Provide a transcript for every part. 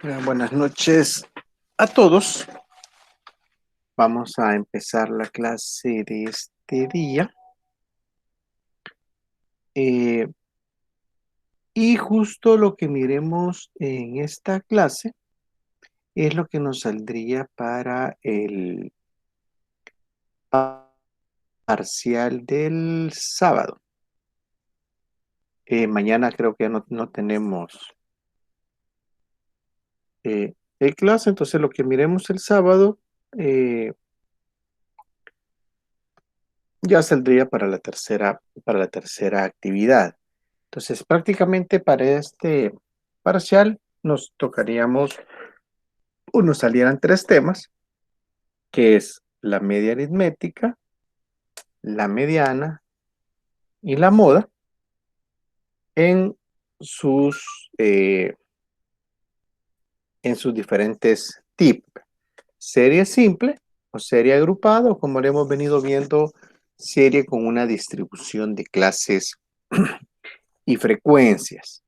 Buenas noches a todos. Vamos a empezar la clase de este día. Eh, y justo lo que miremos en esta clase es lo que nos saldría para el parcial del sábado. Mañana creo que ya no tenemos clase, entonces lo que miremos el sábado ya saldría para la tercera actividad. Entonces, prácticamente para este parcial nos salieran tres temas, que es la media aritmética, la mediana y la moda en sus, eh, en sus diferentes tipos. Serie simple o serie agrupada, o como le hemos venido viendo, serie con una distribución de clases y frecuencias.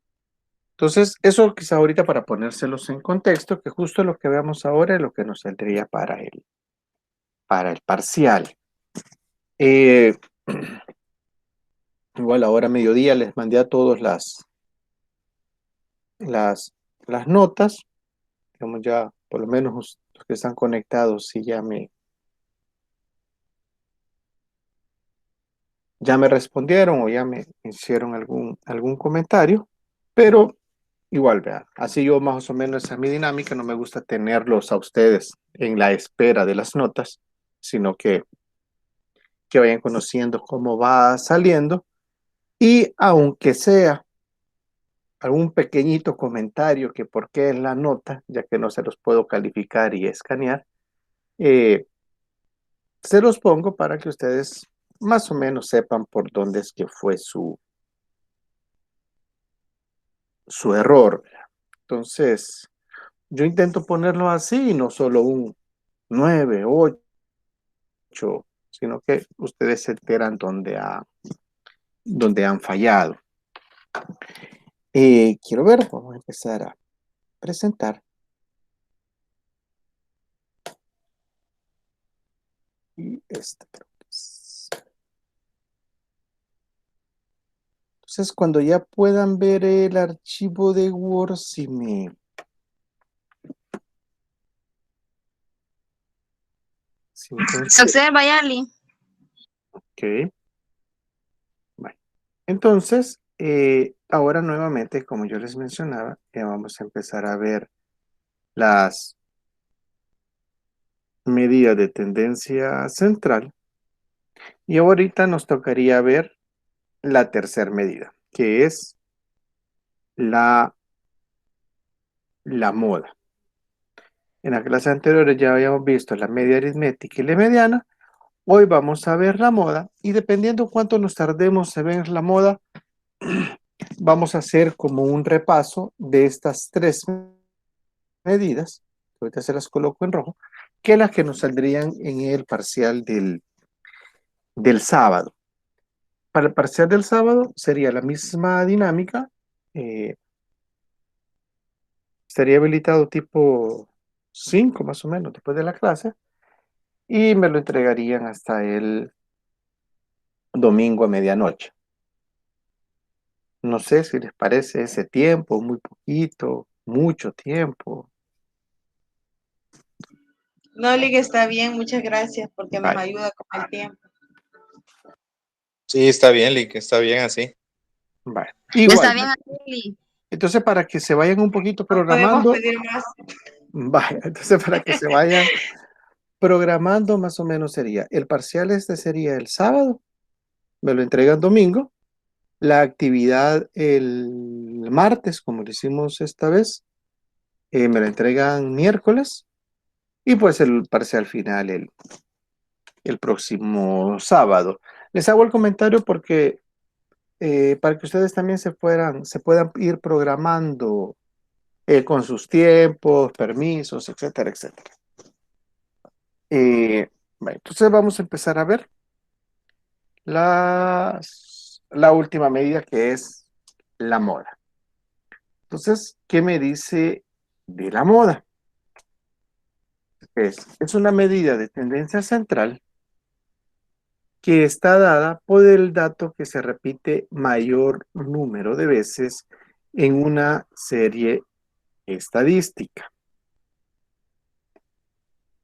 Entonces, eso quizá ahorita para ponérselos en contexto, que justo lo que veamos ahora es lo que nos saldría para el parcial. Eh, Igual ahora a mediodía les mandé a todos las notas, digamos ya, por lo menos los que están conectados, sí ya me respondieron o ya me hicieron algún comentario, pero igual, vean, así yo más o menos esa es mi dinámica, no me gusta tenerlos a ustedes en la espera de las notas, sino que vayan conociendo cómo va saliendo y aunque sea algún pequeñito comentario que por qué es la nota, ya que no se los puedo calificar y escanear, eh, se los pongo para que ustedes más o menos sepan por dónde es que fue su error. Entonces, yo intento ponerlo así, no solo un 9 8 sino que ustedes se enteran dónde han fallado. Quiero ver, vamos a empezar a presentar. Y esta creo que es. Entonces, cuando ya puedan ver el archivo de Word, si me pueden. Se observa, Yali. Ok, vale. Entonces, ahora nuevamente, como yo les mencionaba, ya vamos a empezar a ver las medidas de tendencia central. Y ahorita nos tocaría ver la tercera medida, que es la moda. En la clase anterior ya habíamos visto la media aritmética y la mediana. Hoy vamos a ver la moda y dependiendo cuánto nos tardemos en ver la moda, vamos a hacer como un repaso de estas tres medidas, ahorita se las coloco en rojo, que las que nos saldrían en el parcial del sábado. Para el parcial del sábado sería la misma dinámica, eh, estaría habilitado tipo 5 más o menos después de la clase y me lo entregarían hasta el domingo a medianoche. No sé si les parece ese tiempo, muy poquito, mucho tiempo. No, Lick, está bien, muchas gracias porque nos Vale, ayuda con el tiempo. Sí, está bien, Lick, está bien así. vale. Está Igual, bien, Yali. entonces para que se vayan un poquito No podemos programando, pedir más. vaya, entonces para que se vayan programando más o menos sería, el parcial este sería el sábado, me lo entregan domingo, la actividad el martes, como lo hicimos esta vez, me lo entregan miércoles y pues el parcial final el próximo sábado. Les hago el comentario porque para que ustedes también se puedan ir programando con sus tiempos, permisos, etcétera, etcétera. Bueno, entonces vamos a empezar a ver la última medida que es la moda. Entonces, ¿qué me dice de la moda. Es una medida de tendencia central que está dada por el dato que se repite mayor número de veces en una serie estadística.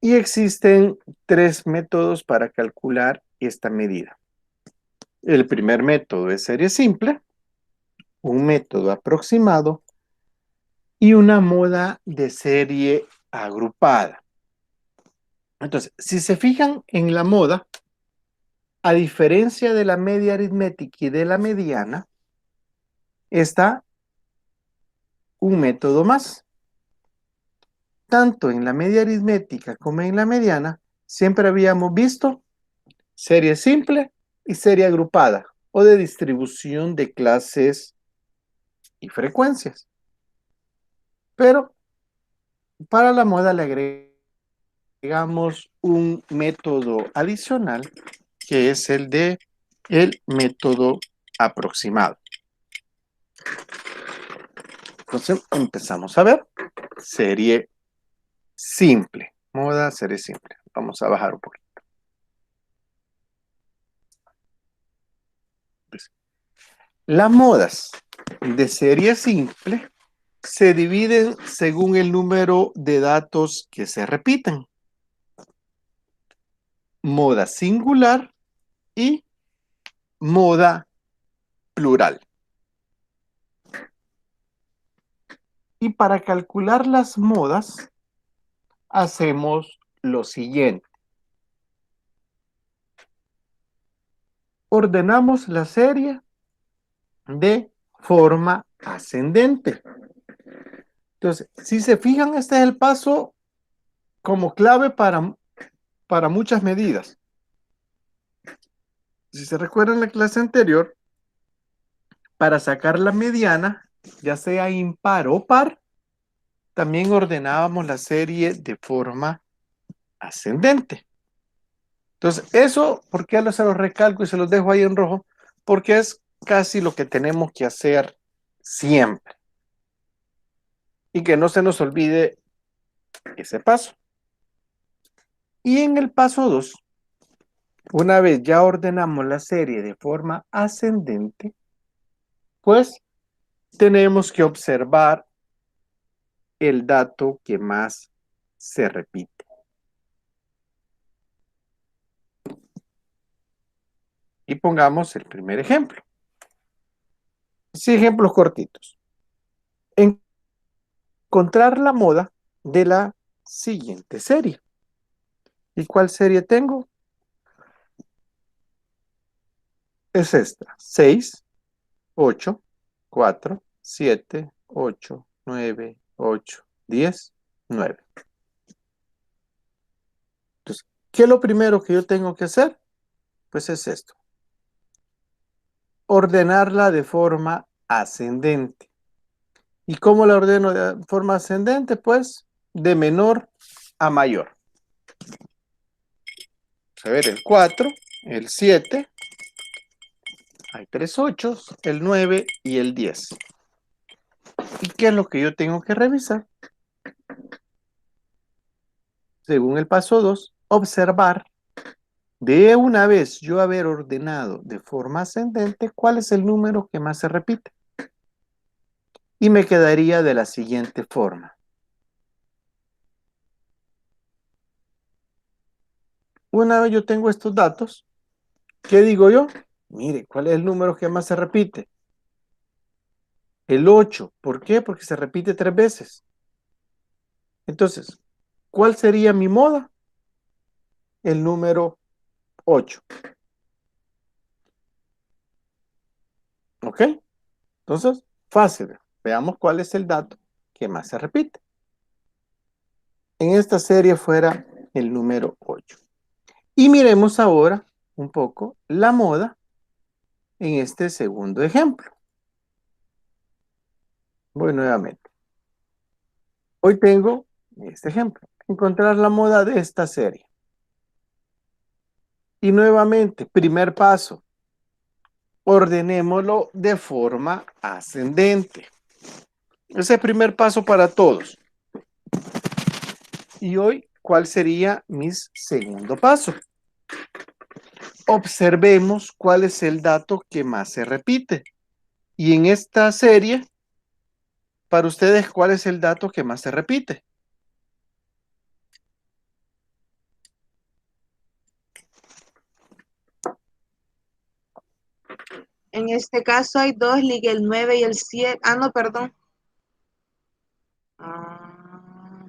Y existen 3 métodos para calcular esta medida. El primer método es serie simple, un método aproximado y una moda de serie agrupada. Entonces, si se fijan en la moda, a diferencia de la media aritmética y de la mediana, está un método más. Tanto en la media aritmética como en la mediana, siempre habíamos visto serie simple y serie agrupada o de distribución de clases y frecuencias. Pero para la moda le agregamos un método adicional que es el de el método aproximado. Entonces empezamos a ver serie simple, moda serie simple. Vamos a bajar un poquito. Las modas de serie simple se dividen según el número de datos que se repiten. Moda singular y moda plural. Y para calcular las modas, hacemos lo siguiente. Ordenamos la serie de forma ascendente. Entonces, si se fijan, este es el paso como clave para muchas medidas. Si se recuerdan en la clase anterior, para sacar la mediana, ya sea impar o par, también ordenábamos la serie de forma ascendente. Entonces, eso, ¿por qué se los recalco y se los dejo ahí en rojo? Porque es casi lo que tenemos que hacer siempre. Y que no se nos olvide ese paso. Y en el paso 2, una vez ya ordenamos la serie de forma ascendente, pues tenemos que observar el dato que más se repite. Y pongamos el primer ejemplo. Sí, ejemplos cortitos. Encontrar la moda de la siguiente serie. ¿Y cuál serie tengo? Es esta. 6, 8, 4, 7, 8, 9, 8, 10, 9. Entonces, ¿qué es lo primero que yo tengo que hacer? Pues es esto. Ordenarla de forma ascendente. ¿Y cómo la ordeno de forma ascendente? Pues de menor a mayor. A ver, el 4, el 7, hay 3 8, el 9 y el 10. ¿Y qué es lo que yo tengo que revisar? Según el paso 2, observar de una vez yo haber ordenado de forma ascendente cuál es el número que más se repite. Y me quedaría de la siguiente forma. Una vez yo tengo estos datos, ¿qué digo yo? Mire, ¿cuál es el número que más se repite? El 8. ¿Por qué? Porque se repite 3 veces. Entonces, ¿cuál sería mi moda? El número 8. ¿Ok? Entonces, fácil. Veamos cuál es el dato que más se repite. En esta serie fuera el número 8. Y miremos ahora un poco la moda en este segundo ejemplo. Voy nuevamente. Hoy tengo este ejemplo. Encontrar la moda de esta serie. Y nuevamente, primer paso. Ordenémoslo de forma ascendente. Ese es el primer paso para todos. Y hoy, ¿cuál sería mi segundo paso? Observemos cuál es el dato que más se repite. Y en esta serie, para ustedes, ¿cuál es el dato que más se repite? En este caso hay dos, ligue el 9 y el 7. Ah, no, perdón.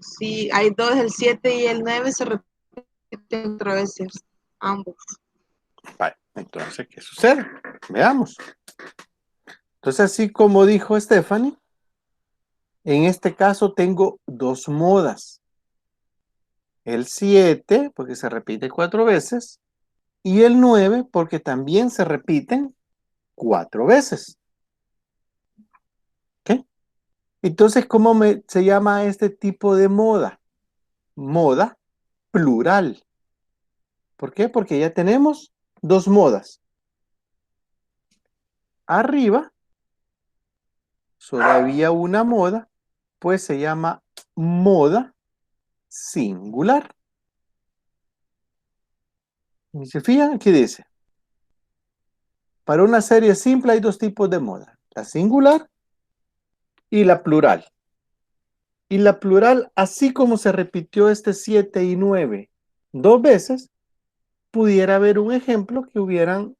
Sí, hay dos, el 7 y el 9 se repiten otra veces, ambos. Vale, entonces, ¿qué sucede? Veamos. Entonces, así como dijo Stephanie, en este caso tengo dos modas. El 7, porque se repite 4 veces, y el 9, porque también se repiten 4 veces. ¿Ok? Entonces, ¿cómo se llama este tipo de moda? Moda plural. ¿Por qué? Porque ya tenemos dos modas. Arriba, solo había una moda, pues se llama moda singular. ¿Y se fijan? Aquí dice, para una serie simple hay dos tipos de moda, la singular y la plural. Y la plural, así como se repitió este 7 y 9 dos veces, pudiera haber un ejemplo que hubieran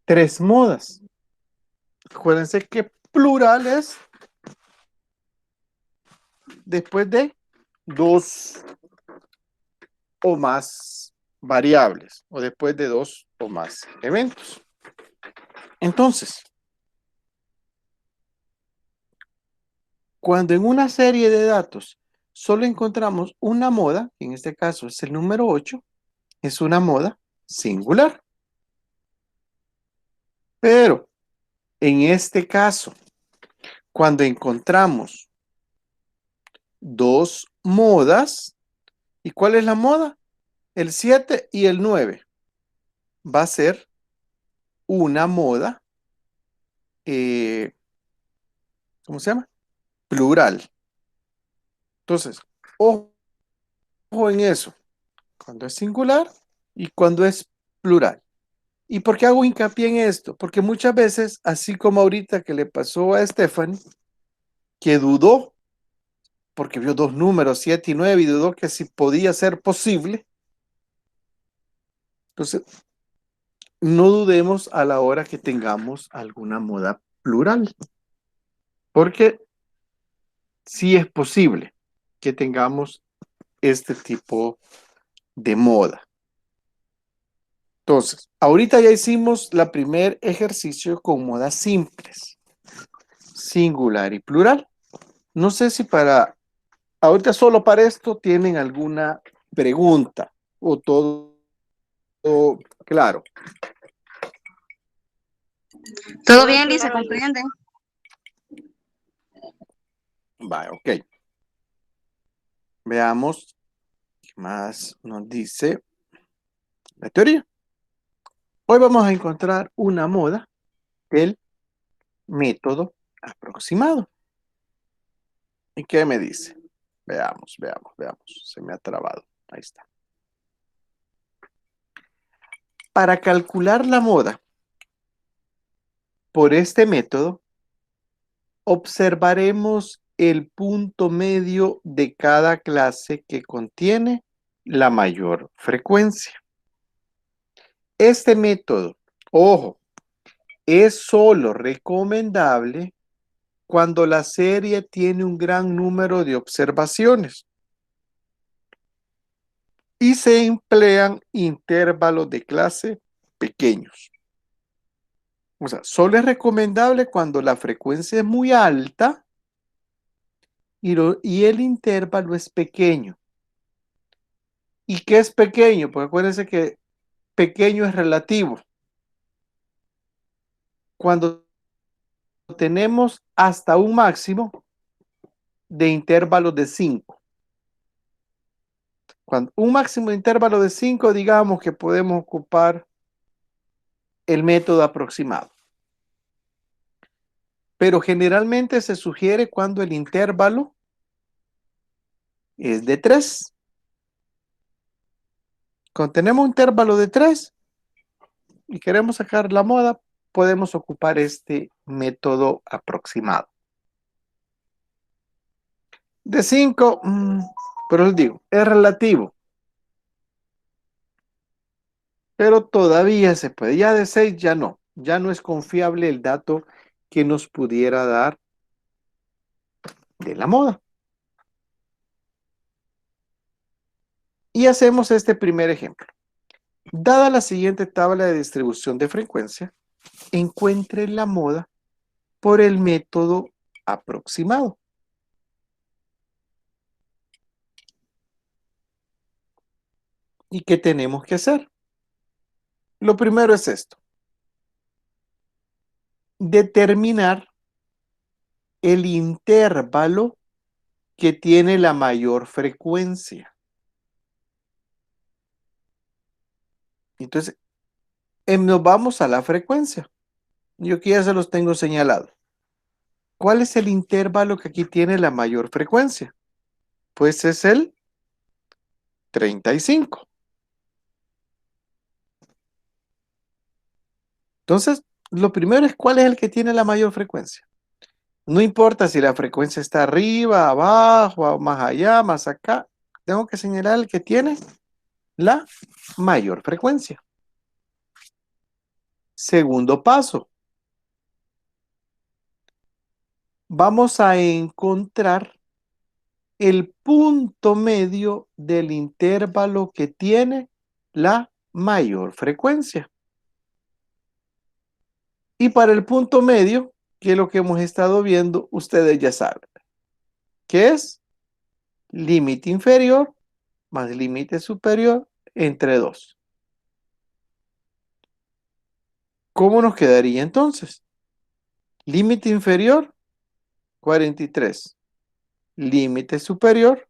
tres modas. Acuérdense que plural es después de dos o más variables o después de dos o más eventos. Entonces, cuando en una serie de datos solo encontramos una moda, que en este caso es el número 8, es una moda singular. Pero en este caso, cuando encontramos dos modas, ¿y cuál es la moda? El 7 y el 9. Va a ser una moda, ¿cómo se llama? Plural. Entonces, ojo en eso, cuando es singular y cuando es plural. ¿Y por qué hago hincapié en esto? Porque muchas veces, así como ahorita que le pasó a Stephanie, que dudó, porque vio dos números, 7 y 9, y dudó que si podía ser posible. Entonces, no dudemos a la hora que tengamos alguna moda plural, porque sí es posible que tengamos este tipo de moda. Entonces, ahorita ya hicimos la primer ejercicio con modas simples, singular y plural. No sé si ahorita solo para esto tienen alguna pregunta o todo claro. Todo bien, Liz, se Claro, Liz. comprende. Vale, ok. Veamos qué más nos dice la teoría. Hoy vamos a encontrar una moda del método aproximado. ¿Y qué me dice? Veamos. Se me ha trabado. Ahí está. Para calcular la moda por este método, observaremos el punto medio de cada clase que contiene la mayor frecuencia. Este método, ojo, es solo recomendable cuando la serie tiene un gran número de observaciones y se emplean intervalos de clase pequeños. O sea, solo es recomendable cuando la frecuencia es muy alta y el intervalo es pequeño. ¿Y qué es pequeño? Pues acuérdense que pequeño es relativo. Cuando tenemos hasta un máximo de intervalos de 5. Cuando un máximo de intervalo de 5, digamos que podemos ocupar el método aproximado. Pero generalmente se sugiere cuando el intervalo es de 3. Cuando tenemos un intervalo de 3 y queremos sacar la moda, podemos ocupar este método aproximado. De 5, pero les digo, es relativo. Pero todavía se puede. Ya de 6 ya no. Ya no es confiable el dato que nos pudiera dar de la moda. Y hacemos este primer ejemplo. Dada la siguiente tabla de distribución de frecuencia, encuentre la moda por el método aproximado. ¿Y qué tenemos que hacer? Lo primero es esto. Determinar el intervalo que tiene la mayor frecuencia. Entonces, nos vamos a la frecuencia. Yo aquí ya se los tengo señalado. ¿Cuál es el intervalo que aquí tiene la mayor frecuencia? Pues es el 35. Entonces, lo primero es cuál es el que tiene la mayor frecuencia. No importa si la frecuencia está arriba, abajo, más allá, más acá. Tengo que señalar el que tiene la mayor frecuencia. Segundo paso. Vamos a encontrar el punto medio del intervalo que tiene la mayor frecuencia. Y para el punto medio, que es lo que hemos estado viendo, ustedes ya saben, que es límite inferior más límite superior entre 2. ¿Cómo nos quedaría entonces? Límite inferior, 43. Límite superior,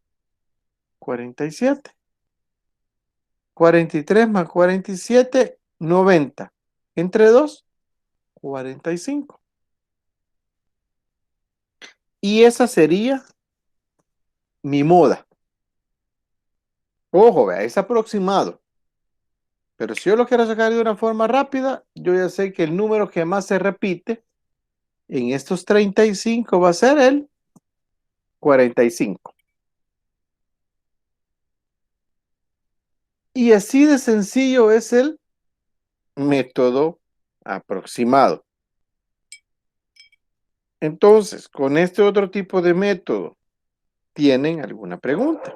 47. 43 más 47, 90. Entre 2, 45. Y esa sería mi moda. Ojo, vea, es aproximado. Pero si yo lo quiero sacar de una forma rápida, yo ya sé que el número que más se repite en estos 35 va a ser el 45. Y así de sencillo es el método aproximado. Entonces, con este otro tipo de método, ¿tienen alguna pregunta?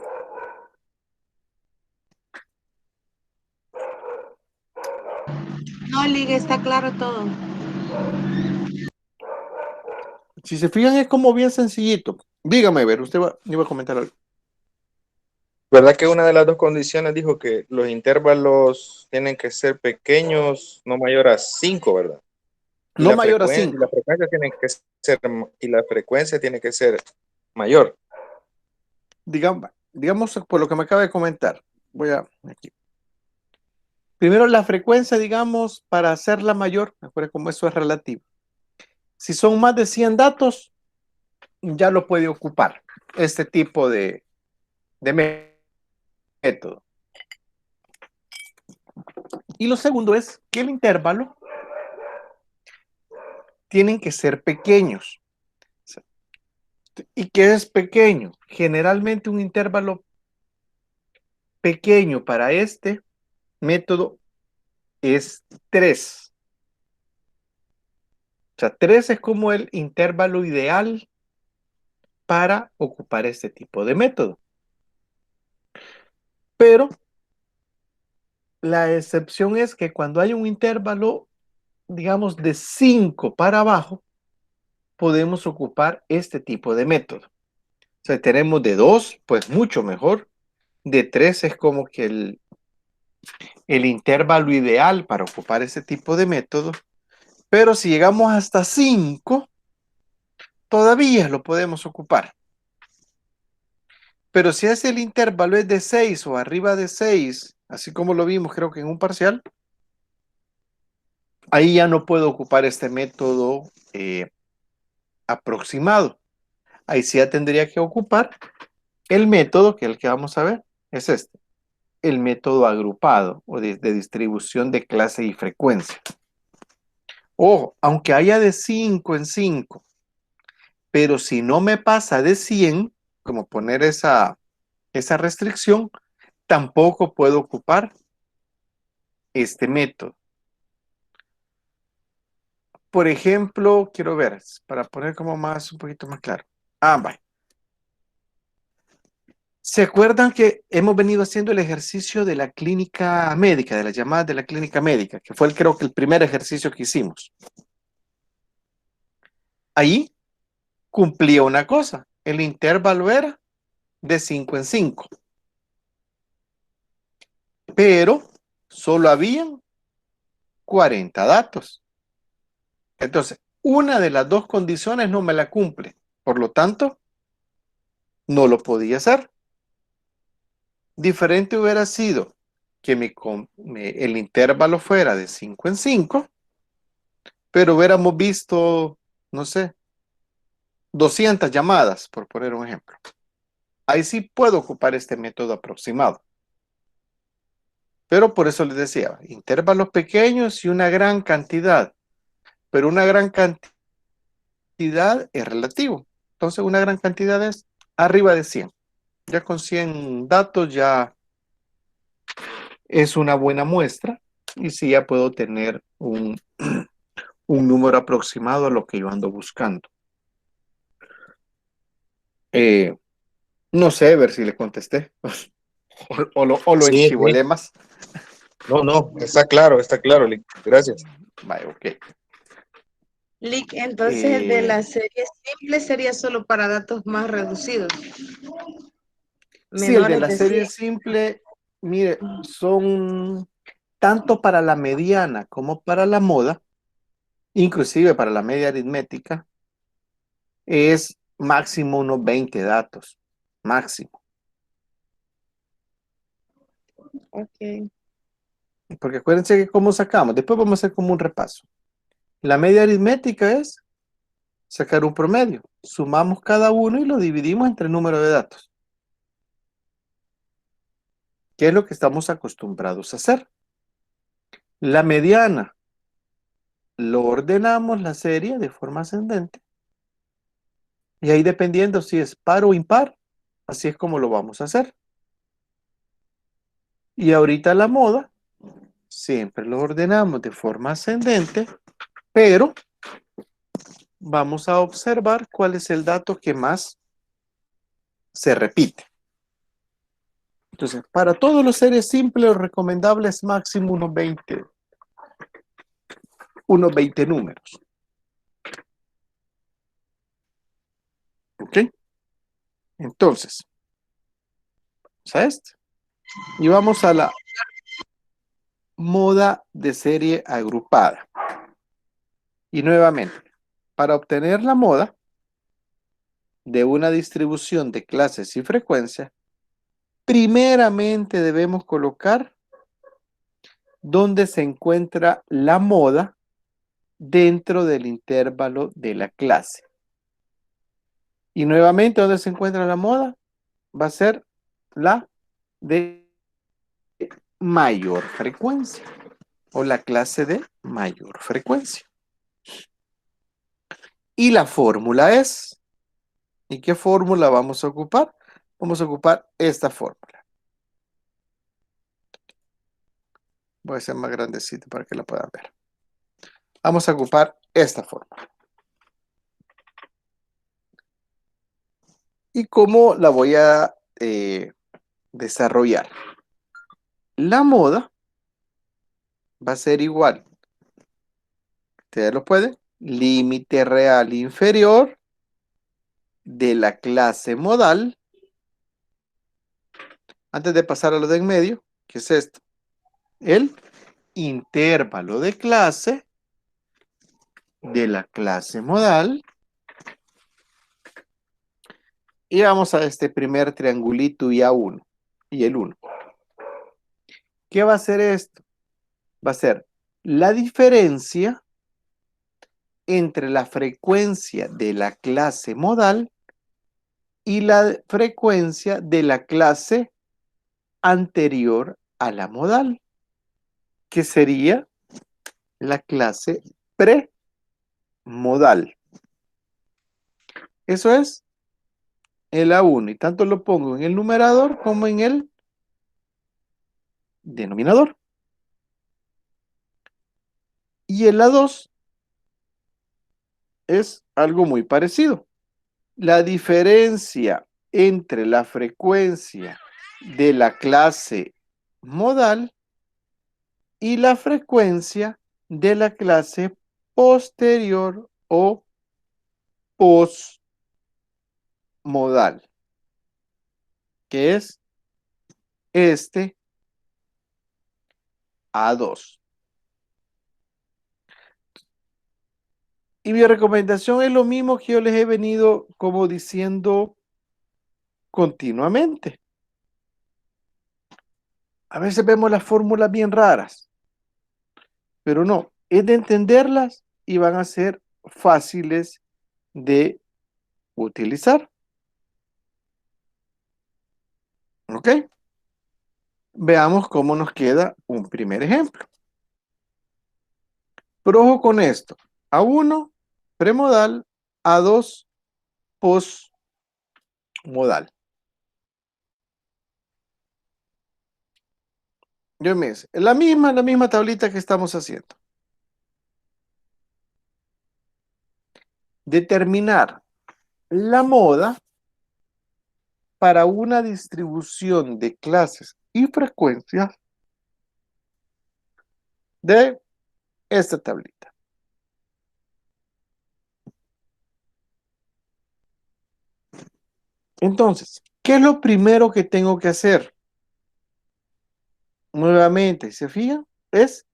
No, Liga, está claro todo. Si se fijan, es como bien sencillito. Dígame, a ver, usted iba a comentar algo. ¿Verdad que una de las dos condiciones dijo que los intervalos tienen que ser pequeños, no mayor a 5, ¿verdad? Y No la mayor a frecuencia, 5. tiene que ser mayor. Digamos, por lo que me acaba de comentar. Voy a aquí. Primero, la frecuencia, digamos, para hacerla mayor, acuérdense cómo eso es relativo. Si son más de 100 datos, ya lo puede ocupar este tipo de método. Y lo segundo es que el intervalo tienen que ser pequeños. ¿Y qué es pequeño? Generalmente un intervalo pequeño para este método es 3. O sea, 3 es como el intervalo ideal para ocupar este tipo de método. Pero la excepción es que cuando hay un intervalo, digamos, de 5 para abajo, podemos ocupar este tipo de método. O sea, tenemos de 2, pues mucho mejor. De 3 es como que el intervalo ideal para ocupar este tipo de método. Pero si llegamos hasta 5, todavía lo podemos ocupar. Pero si es el intervalo es de 6 o arriba de 6, así como lo vimos creo que en un parcial, ahí ya no puedo ocupar este método aproximado. Ahí sí ya tendría que ocupar El método, que es el que vamos a ver, es este. El método agrupado o de distribución de clase y frecuencia. Ojo, aunque haya de 5 en 5, pero si no me pasa de 100, como poner esa restricción, tampoco puedo ocupar este método. Por ejemplo, quiero ver, para poner como un poquito más claro. Vaya. ¿Se acuerdan que hemos venido haciendo el ejercicio de la clínica médica, de las llamadas de la clínica médica, que fue creo que el primer ejercicio que hicimos? Ahí cumplía una cosa, el intervalo era de 5 en 5, pero solo habían 40 datos. Entonces, una de las dos condiciones no me la cumple, por lo tanto, no lo podía hacer. Diferente hubiera sido que el intervalo fuera de 5 en 5, pero hubiéramos visto, no sé, 200 llamadas, por poner un ejemplo. Ahí sí puedo ocupar este método aproximado. Pero por eso les decía, intervalos pequeños y una gran cantidad. Pero una gran cantidad es relativo. Entonces una gran cantidad es arriba de 100. Ya con 100 datos ya es una buena muestra y sí ya puedo tener un número aproximado a lo que yo ando buscando. No sé, ver si le contesté o lo Sí, sí. enchivolé más. No, está claro, Lick. Gracias. Vale, ok. Lick, entonces el de Eh, la serie simple sería solo para datos más reducidos, sí, el de menores la de 100. serie simple, mire, son tanto para la mediana como para la moda, inclusive para la media aritmética, es máximo unos 20 datos, máximo. Ok. Porque acuérdense que cómo sacamos, después vamos a hacer como un repaso. La media aritmética es sacar un promedio, sumamos cada uno y lo dividimos entre el número de datos, que es lo que estamos acostumbrados a hacer. La mediana, lo ordenamos la serie de forma ascendente y ahí dependiendo si es par o impar, así es como lo vamos a hacer. Y ahorita la moda, siempre lo ordenamos de forma ascendente, pero vamos a observar cuál es el dato que más se repite. Entonces, para todos los series simples, lo recomendable es máximo unos 20 números. ¿Ok? Entonces, vamos a este. Y vamos a la moda de serie agrupada. Y nuevamente, para obtener la moda de una distribución de clases y frecuencia, primeramente debemos colocar dónde se encuentra la moda dentro del intervalo de la clase. Y nuevamente, ¿dónde se encuentra la moda? Va a ser la de mayor frecuencia o la clase de mayor frecuencia. Y la fórmula es, ¿y qué fórmula vamos a ocupar? Vamos a ocupar esta fórmula. Voy a hacer más grandecito para que la puedan ver. Vamos a ocupar esta fórmula. ¿Y cómo la voy a desarrollar? La moda va a ser igual. Ustedes lo pueden. Límite real inferior de la clase modal. Antes de pasar a lo de en medio, ¿qué es esto? El intervalo de clase de la clase modal. Y vamos a este primer triangulito y A1 y el 1. ¿Qué va a ser esto? Va a ser la diferencia entre la frecuencia de la clase modal y la frecuencia de la clase anterior a la modal, que sería la clase premodal. Eso es el A1, y tanto lo pongo en el numerador como en el denominador. Y el A2 es algo muy parecido. La diferencia entre la frecuencia de la clase modal y la frecuencia de la clase posterior o postmodal, que es este A2. Y mi recomendación es lo mismo que yo les he venido como diciendo continuamente. A veces vemos las fórmulas bien raras, pero no, es de entenderlas y van a ser fáciles de utilizar. ¿Ok? Veamos cómo nos queda un primer ejemplo. Pero ojo con esto. A1, premodal, A2, postmodal. Yo me dice, la misma tablita que estamos haciendo. Determinar la moda para una distribución de clases y frecuencias de esta tablita. Entonces, ¿qué es lo primero que tengo que hacer? Nuevamente, ¿se fijan? Es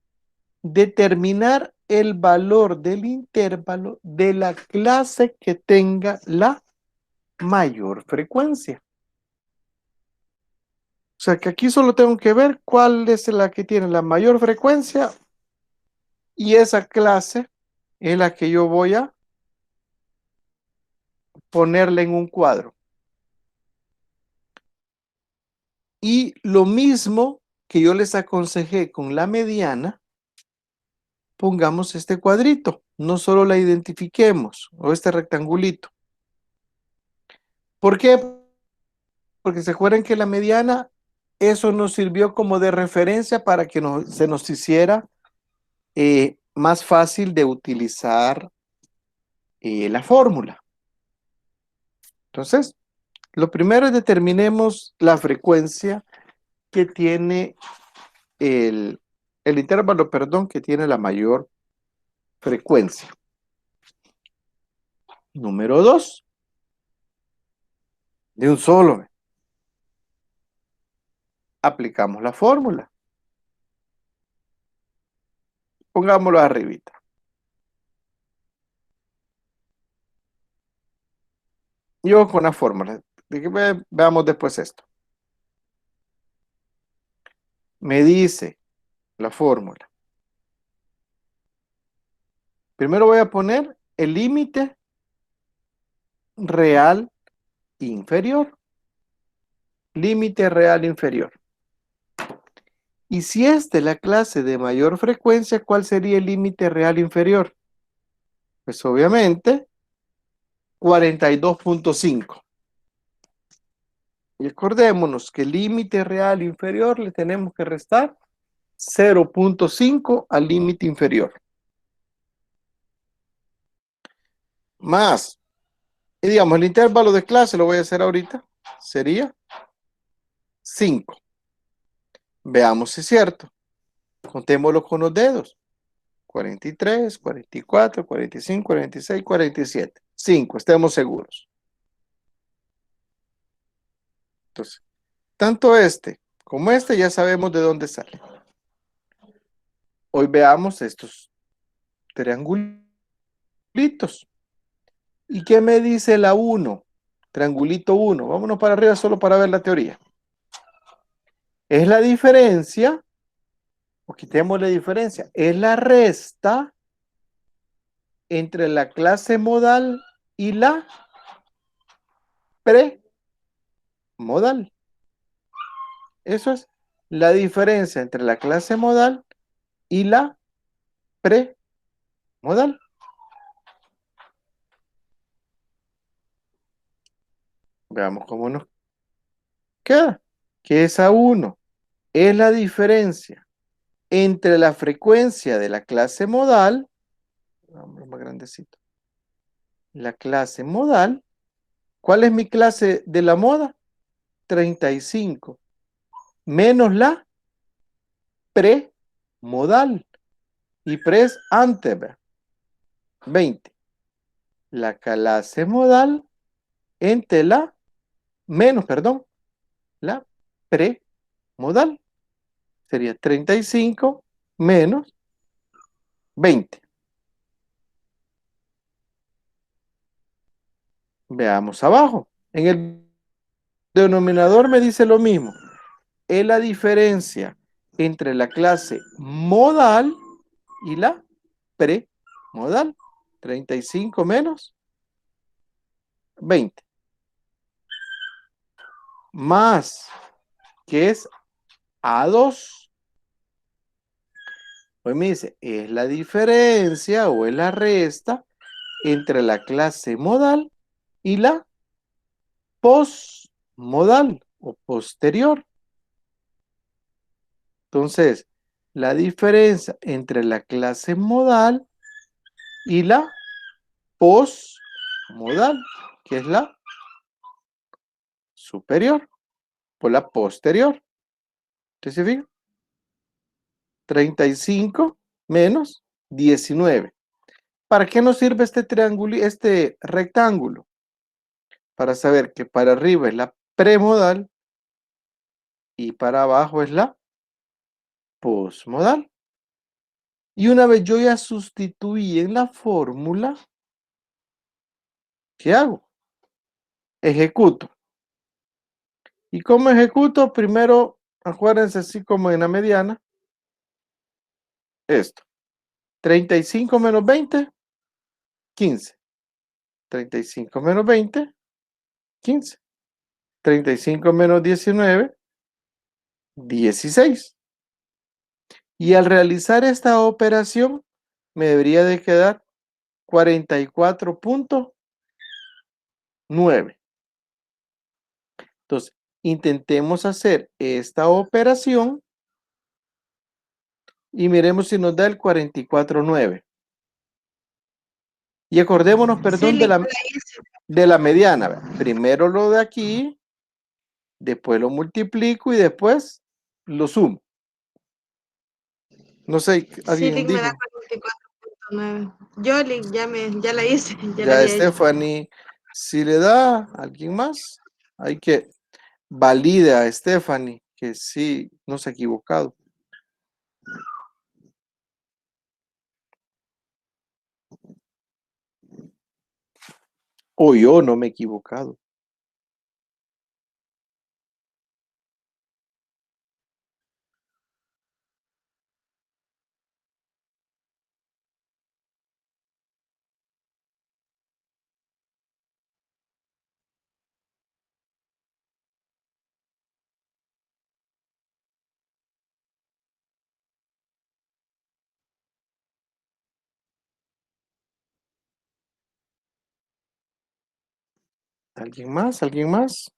determinar el valor del intervalo de la clase que tenga la mayor frecuencia. O sea que aquí solo tengo que ver cuál es la que tiene la mayor frecuencia y esa clase es la que yo voy a ponerle en un cuadro. Y lo mismo que yo les aconsejé con la mediana, pongamos este cuadrito, no solo la identifiquemos, o este rectangulito. ¿Por qué? Porque se acuerdan que la mediana, eso nos sirvió como de referencia para que se nos hiciera más fácil de utilizar la fórmula. Entonces, lo primero es determinemos la frecuencia que tiene el intervalo, perdón, que tiene la mayor frecuencia. Número 2, de un solo. Aplicamos la fórmula. Pongámoslo arribita. Yo con la fórmula. Veamos después esto. Me dice la fórmula. Primero voy a poner el límite real inferior. Límite real inferior. Y si es de la clase de mayor frecuencia, ¿cuál sería el límite real inferior? Pues obviamente 42.5. Y acordémonos que el límite real inferior le tenemos que restar 0.5 al límite inferior. Más, y digamos, el intervalo de clase, lo voy a hacer ahorita, sería 5. Veamos si es cierto. Contémoslo con los dedos. 43, 44, 45, 46, 47. 5, estemos seguros. Entonces, tanto este como este ya sabemos de dónde sale. Hoy veamos estos triangulitos. ¿Y qué me dice la 1? Triangulito 1. Vámonos para arriba solo para ver la teoría. Es la diferencia, o quitemos la diferencia, es la resta entre la clase modal y la premodal. modal. Eso es la diferencia entre la clase modal y la premodal. Veamos cómo nos queda. Que es A1 es la diferencia entre la frecuencia de la clase modal, vamos más grandecito, la clase modal. ¿Cuál es mi clase de la moda? 35 menos la premodal. Y pre es antes, 20. La clase modal entre la menos, perdón, la premodal. Sería 35 menos 20. Veamos abajo. En el denominador me dice lo mismo. Es la diferencia entre la clase modal y la premodal. 35 menos 20. Más, que es A2. Pues me dice, es la diferencia o es la resta entre la clase modal y la posmodal o posterior. Entonces, la diferencia entre la clase modal y la posmodal, que es la superior, por la posterior. ¿Usted se fija? 35 menos 19. ¿Para qué nos sirve este triángulo, este rectángulo? Para saber que para arriba es la premodal y para abajo es la posmodal. Y una vez yo ya sustituí en la fórmula, ¿qué hago? Ejecuto. ¿Y cómo ejecuto? Primero, acuérdense así como en la mediana, esto. 35 menos 20, 15. 35 menos 20, 15. 35 menos 19, 16. Y al realizar esta operación, me debería de quedar 44.9. Entonces, intentemos hacer esta operación y miremos si nos da el 44.9. Y acordémonos, perdón, Sí, de la mediana. ¿Ve? Primero lo de aquí, después lo multiplico y después lo sumo. No sé, sí, alguien Lick me da dijo. 44.9. Yo, Lick, ya la hice, ya la Ya había hecho. Stephanie, si le da a alguien más, hay que valide a Stephanie que sí, no se ha equivocado. O yo no me he equivocado. ¿Alguien más? ¿Alguien más?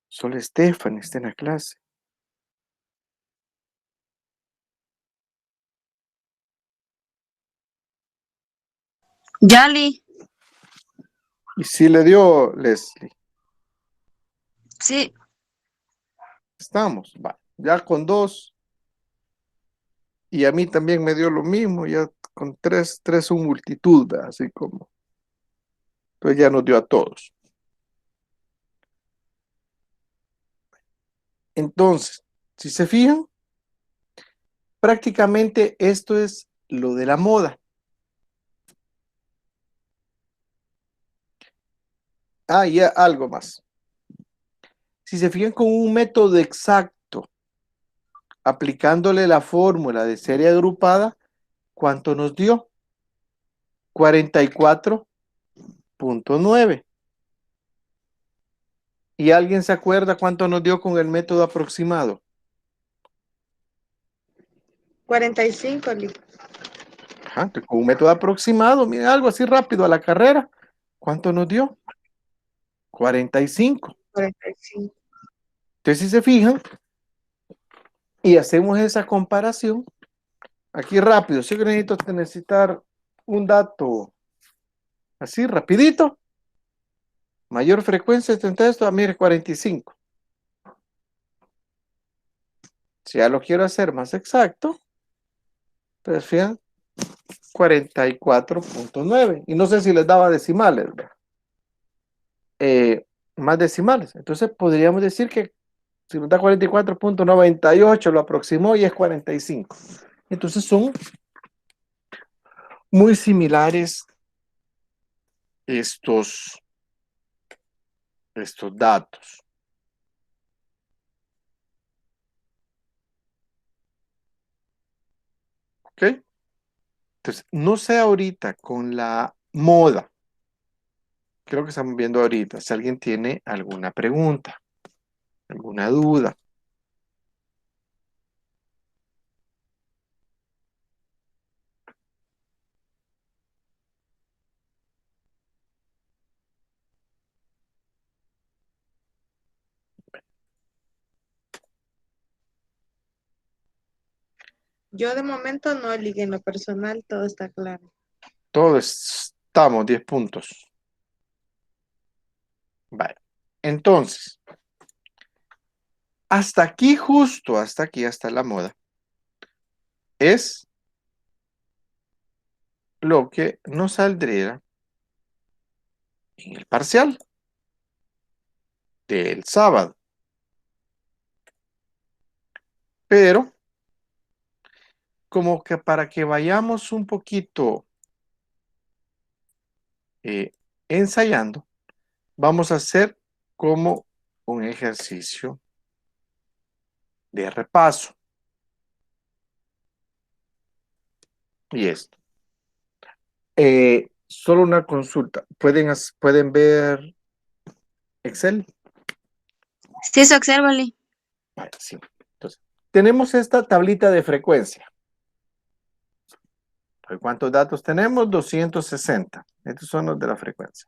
Solo Stephanie está en la clase. Yali, Y sí le dio Leslie. sí, Estamos, va, ya con 2. Y a mí también me dio lo mismo, ya con 3 son multitud, ¿verdad? Así como. Entonces ya nos dio a todos. Entonces, si se fijan, prácticamente esto es lo de la moda. Ah, y algo más. Si se fijan con un método exacto, aplicándole la fórmula de serie agrupada, ¿cuánto nos dio? 44.9. ¿Y alguien se acuerda cuánto nos dio con el método aproximado? 45, Ajá, entonces, con un método aproximado, miren, algo así rápido a la carrera. ¿Cuánto nos dio? 45. 45. Entonces, si se fijan y hacemos esa comparación, aquí rápido, si yo necesito necesitar un dato así rapidito, mayor frecuencia de esto, mire, 45. Si ya lo quiero hacer más exacto, entonces fíjense, 44.9. Y no sé si les daba decimales, ¿verdad? Más decimales. Entonces podríamos decir que si nos da 44.98, lo aproximó y es 45. Entonces son muy similares estos datos. ¿Ok? Entonces, no sé ahorita con la moda, creo que estamos viendo ahorita, si alguien tiene alguna pregunta, alguna duda. Yo de momento no, Ligue, en lo personal todo está claro. Todos estamos 10 puntos. Vale. Entonces, hasta aquí, justo hasta aquí, hasta la moda, es lo que nos saldría en el parcial del sábado. Pero, como que para que vayamos un poquito ensayando, vamos a hacer como un ejercicio de repaso. Y esto. Solo una consulta. ¿Pueden ver Excel? Sí, se observa, Lee. Vale, sí. Entonces, tenemos esta tablita de frecuencia. ¿Cuántos datos tenemos? 260. Estos son los de la frecuencia.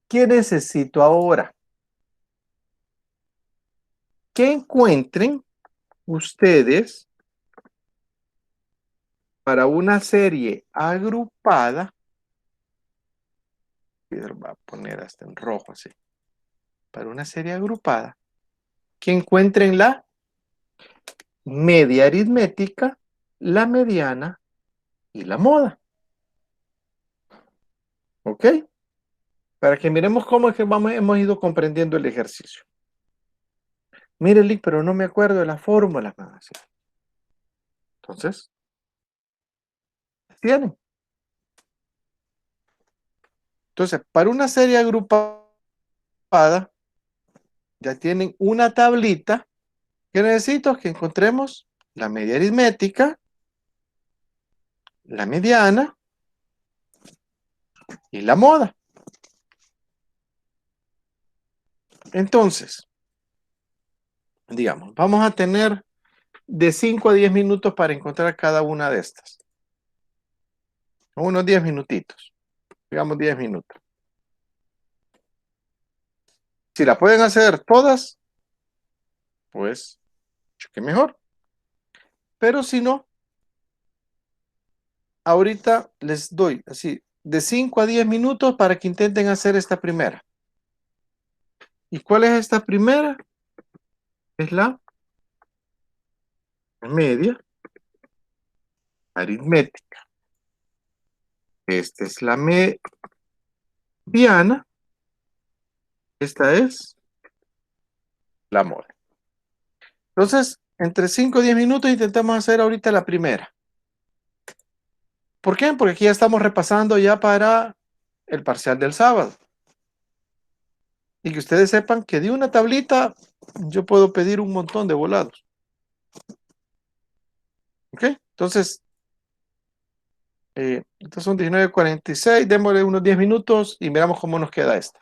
¿Qué necesito ahora? Que encuentren ustedes para una serie agrupada. Va a poner hasta en rojo así. Para una serie agrupada. Que encuentren la media aritmética, la mediana y la moda. ¿Ok? Para que miremos cómo es que hemos ido comprendiendo el ejercicio. Mire, Lick, pero no me acuerdo de la fórmula. Entonces, tienen. Entonces, para una serie agrupada, ya tienen una tablita que necesito que encontremos la media aritmética, la mediana y la moda. Entonces, digamos, vamos a tener de 5 a 10 minutos para encontrar cada una de estas. Unos 10 minutitos. Digamos 10 minutos. Si la pueden hacer todas, pues, que mejor. Pero si no, ahorita les doy así de 5 a 10 minutos para que intenten hacer esta primera. ¿Y cuál es esta primera? Es la media aritmética. Esta es la mediana. Esta es la moda. Entonces, entre 5 y 10 minutos intentamos hacer ahorita la primera. ¿Por qué? Porque aquí ya estamos repasando ya para el parcial del sábado. Y que ustedes sepan que de una tablita yo puedo pedir un montón de volados. ¿Ok? Entonces, estos son 19:46, démosle unos 10 minutos y miramos cómo nos queda esta.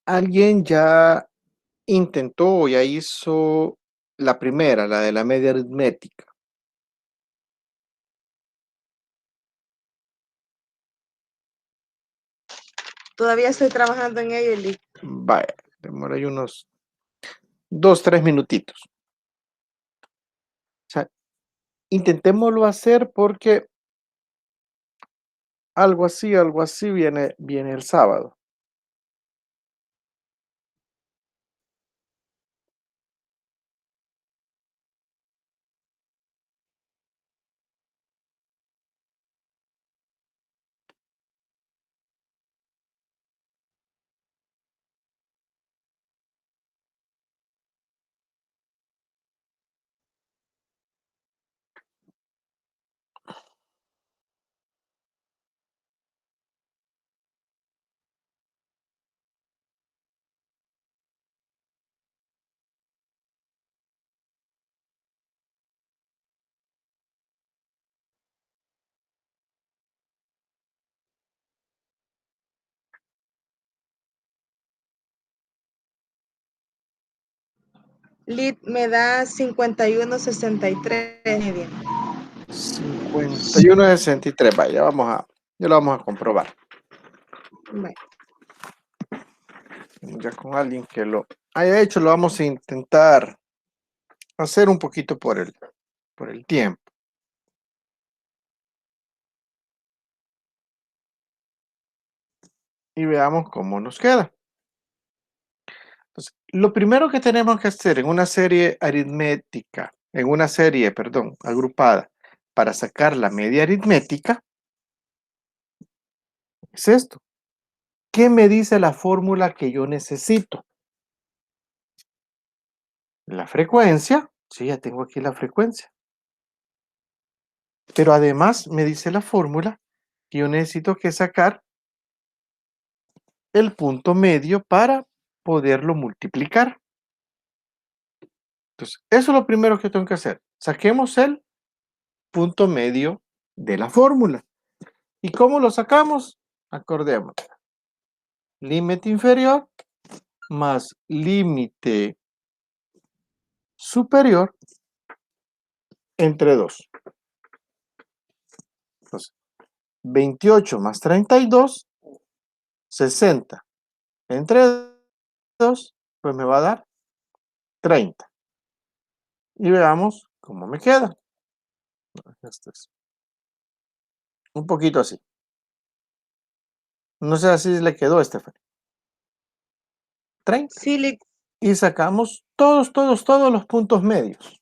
¿Alguien ya intentó o ya hizo la primera, la de la media aritmética? Todavía estoy trabajando en ello, Lick. Vaya, demora ahí unos 2, 3 minutitos. O sea, intentémoslo hacer porque algo así viene el sábado. Lick me da 51.63 media. 51.63, vaya, ya lo vamos a comprobar. Bueno, Ya con alguien que lo haya hecho, lo vamos a intentar hacer un poquito por el tiempo. Y veamos cómo nos queda. Entonces, lo primero que tenemos que hacer en una serie aritmética, agrupada, para sacar la media aritmética, es esto. ¿Qué me dice la fórmula que yo necesito? La frecuencia, sí, ya tengo aquí la frecuencia. Pero además me dice la fórmula que yo necesito que sacar el punto medio para poderlo multiplicar. Entonces, eso es lo primero que tengo que hacer. Saquemos el punto medio de la fórmula. ¿Y cómo lo sacamos? Acordemos. Límite inferior más límite superior entre 2. Entonces, 28 más 32, 60 entre 2, pues me va a dar 30. Y veamos cómo me queda. Este es un poquito así. No sé si le quedó, Stephanie. 30. sí, Lick. Y sacamos todos los puntos medios.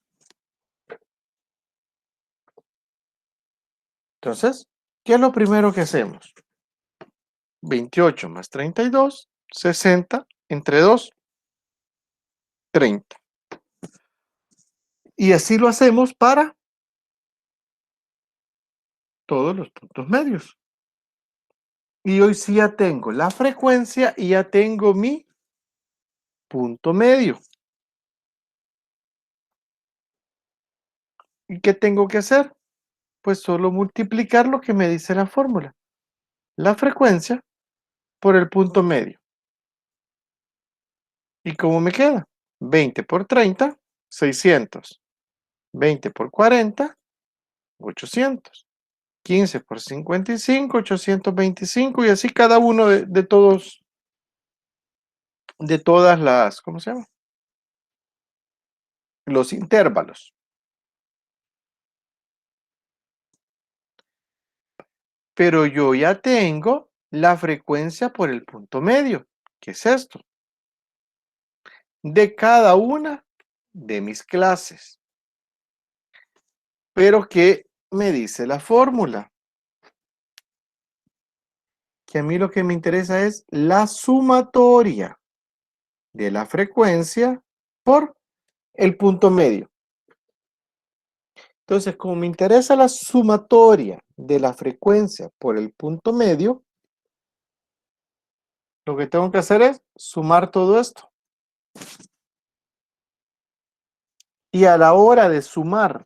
Entonces, ¿qué es lo primero que hacemos? 28 más 32, 60 entre 2, 30. Y así lo hacemos para todos los puntos medios. Y hoy sí ya tengo la frecuencia y ya tengo mi punto medio. ¿Y qué tengo que hacer? Pues solo multiplicar lo que me dice la fórmula. La frecuencia por el punto medio. ¿Y cómo me queda? 20 por 30, 600. 20 por 40, 800. 15 por 55, 825. Y así cada uno de todas las, ¿cómo se llama? Los intervalos. Pero yo ya tengo la frecuencia por el punto medio. ¿Qué es esto? De cada una de mis clases. Pero ¿qué me dice la fórmula? Que a mí lo que me interesa es la sumatoria de la frecuencia por el punto medio. Entonces, como me interesa la sumatoria de la frecuencia por el punto medio, lo que tengo que hacer es sumar todo esto. Y a la hora de sumar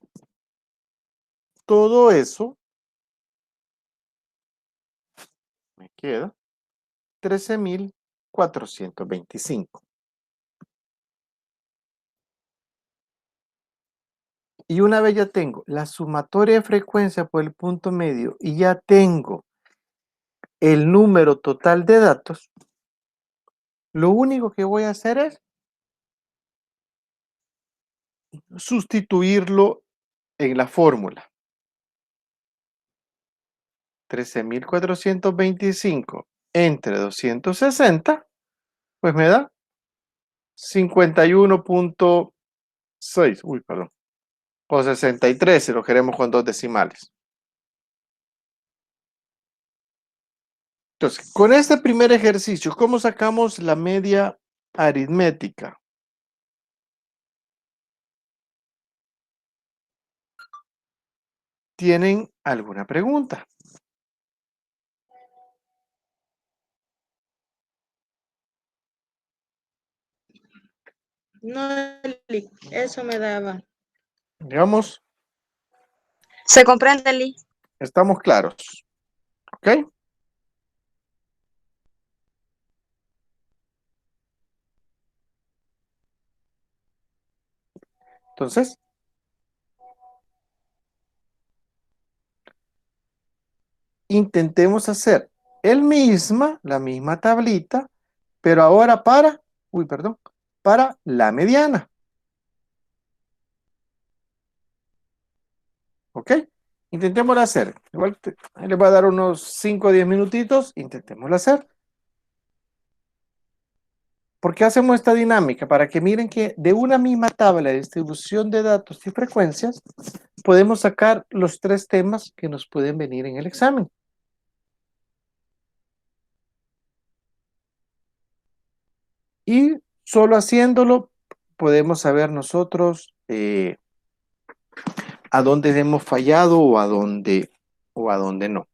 todo eso, me queda 13,400. 13.425. Y una vez ya tengo la sumatoria de frecuencia por el punto medio y ya tengo el número total de datos, lo único que voy a hacer es sustituirlo en la fórmula. 13.425 entre 260, pues me da 51.6, uy, perdón, o 63 si lo queremos con 2 decimales. Entonces, con este primer ejercicio, ¿cómo sacamos la media aritmética? ¿Tienen alguna pregunta? No, Eli, eso me daba. Digamos, Se comprende, Lee. estamos claros, ¿ok? Entonces, intentemos hacer la misma tablita, pero ahora para la mediana. ¿Ok? Intentémoslo hacer. Igual ahí les voy a dar unos 5 o 10 minutitos. Intentémoslo hacer. ¿Por qué hacemos esta dinámica? Para que miren que de una misma tabla de distribución de datos y frecuencias podemos sacar los 3 temas que nos pueden venir en el examen. Y solo haciéndolo podemos saber nosotros a dónde hemos fallado o a dónde no.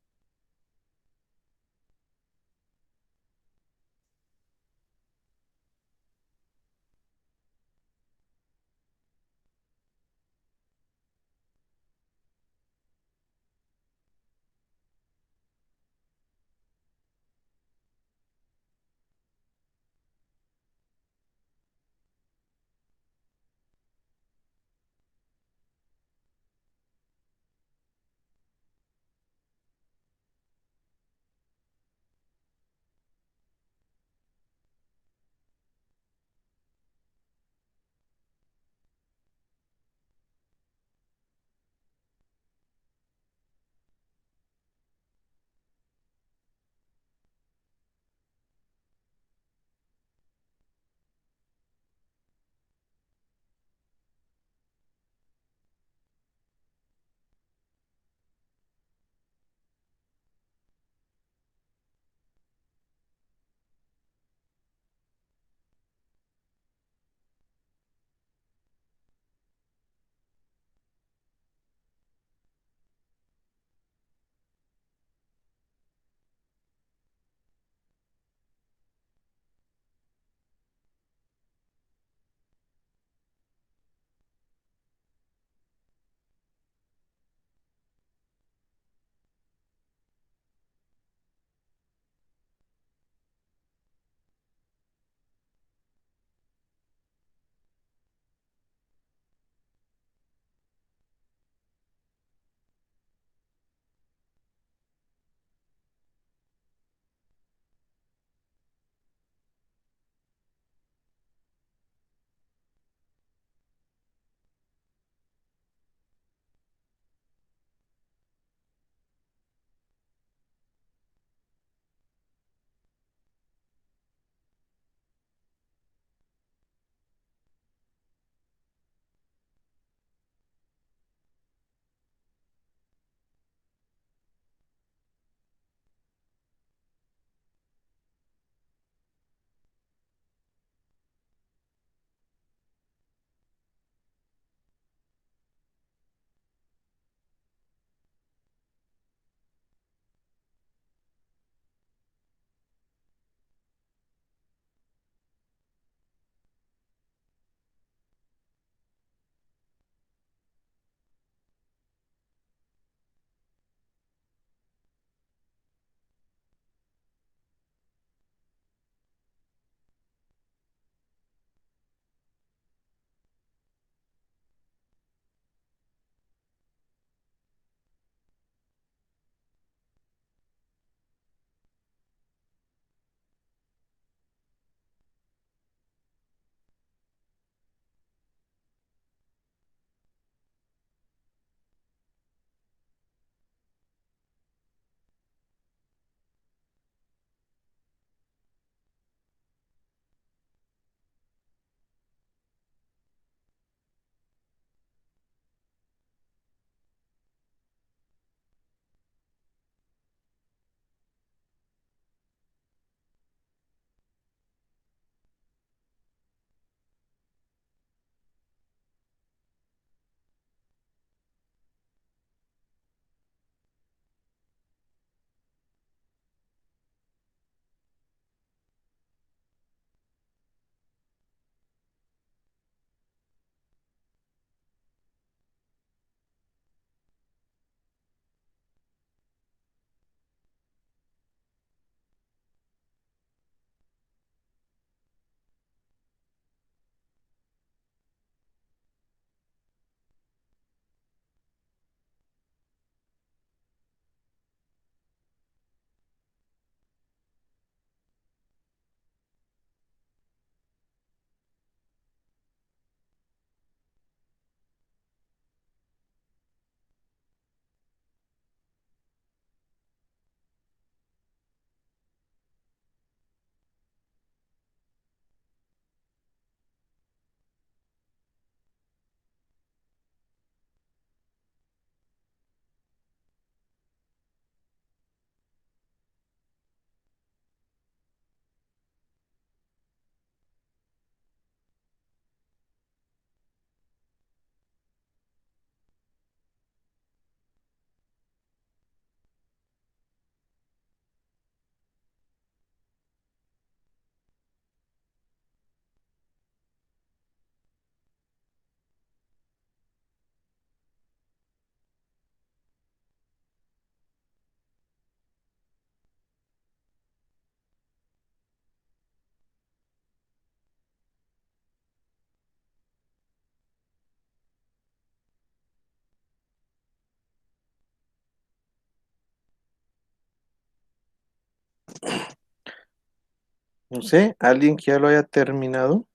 No sé, ¿alguien que ya lo haya terminado?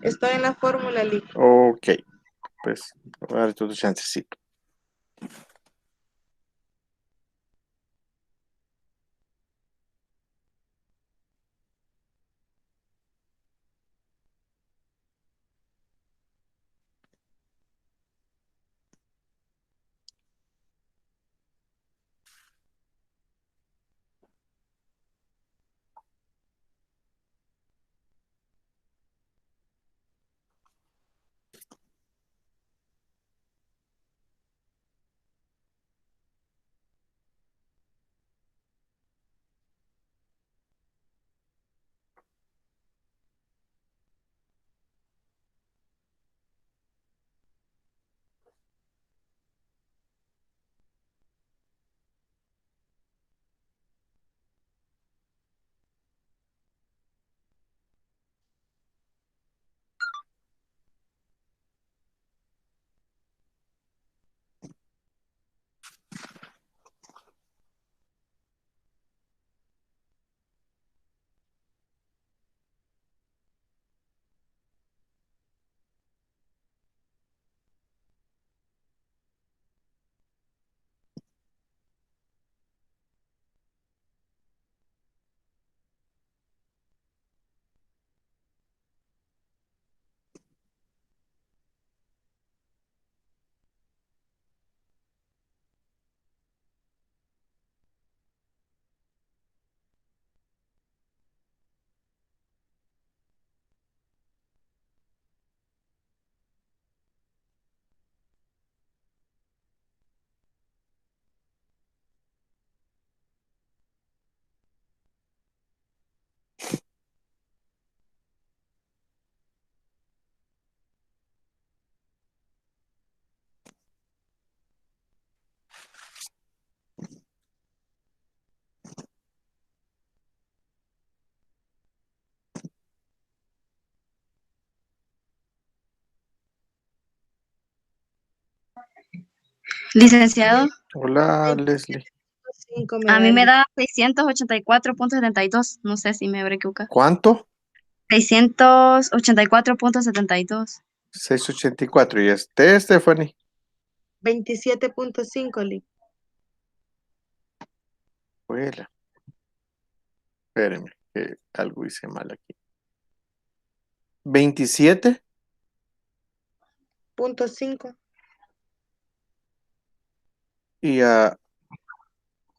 Estoy en la fórmula, Lee. Ok, pues voy a dar tu chancecito. Licenciado, Hola, Leslie. 5 me a mí da, me Lee. da 684.72. No sé si me habré equivocado. ¿Cuánto? 684.72. 684. ¿Y Stephanie? 27.5, Lee. Vuela. Espérenme, que algo hice mal aquí. 27 Punto 5. y a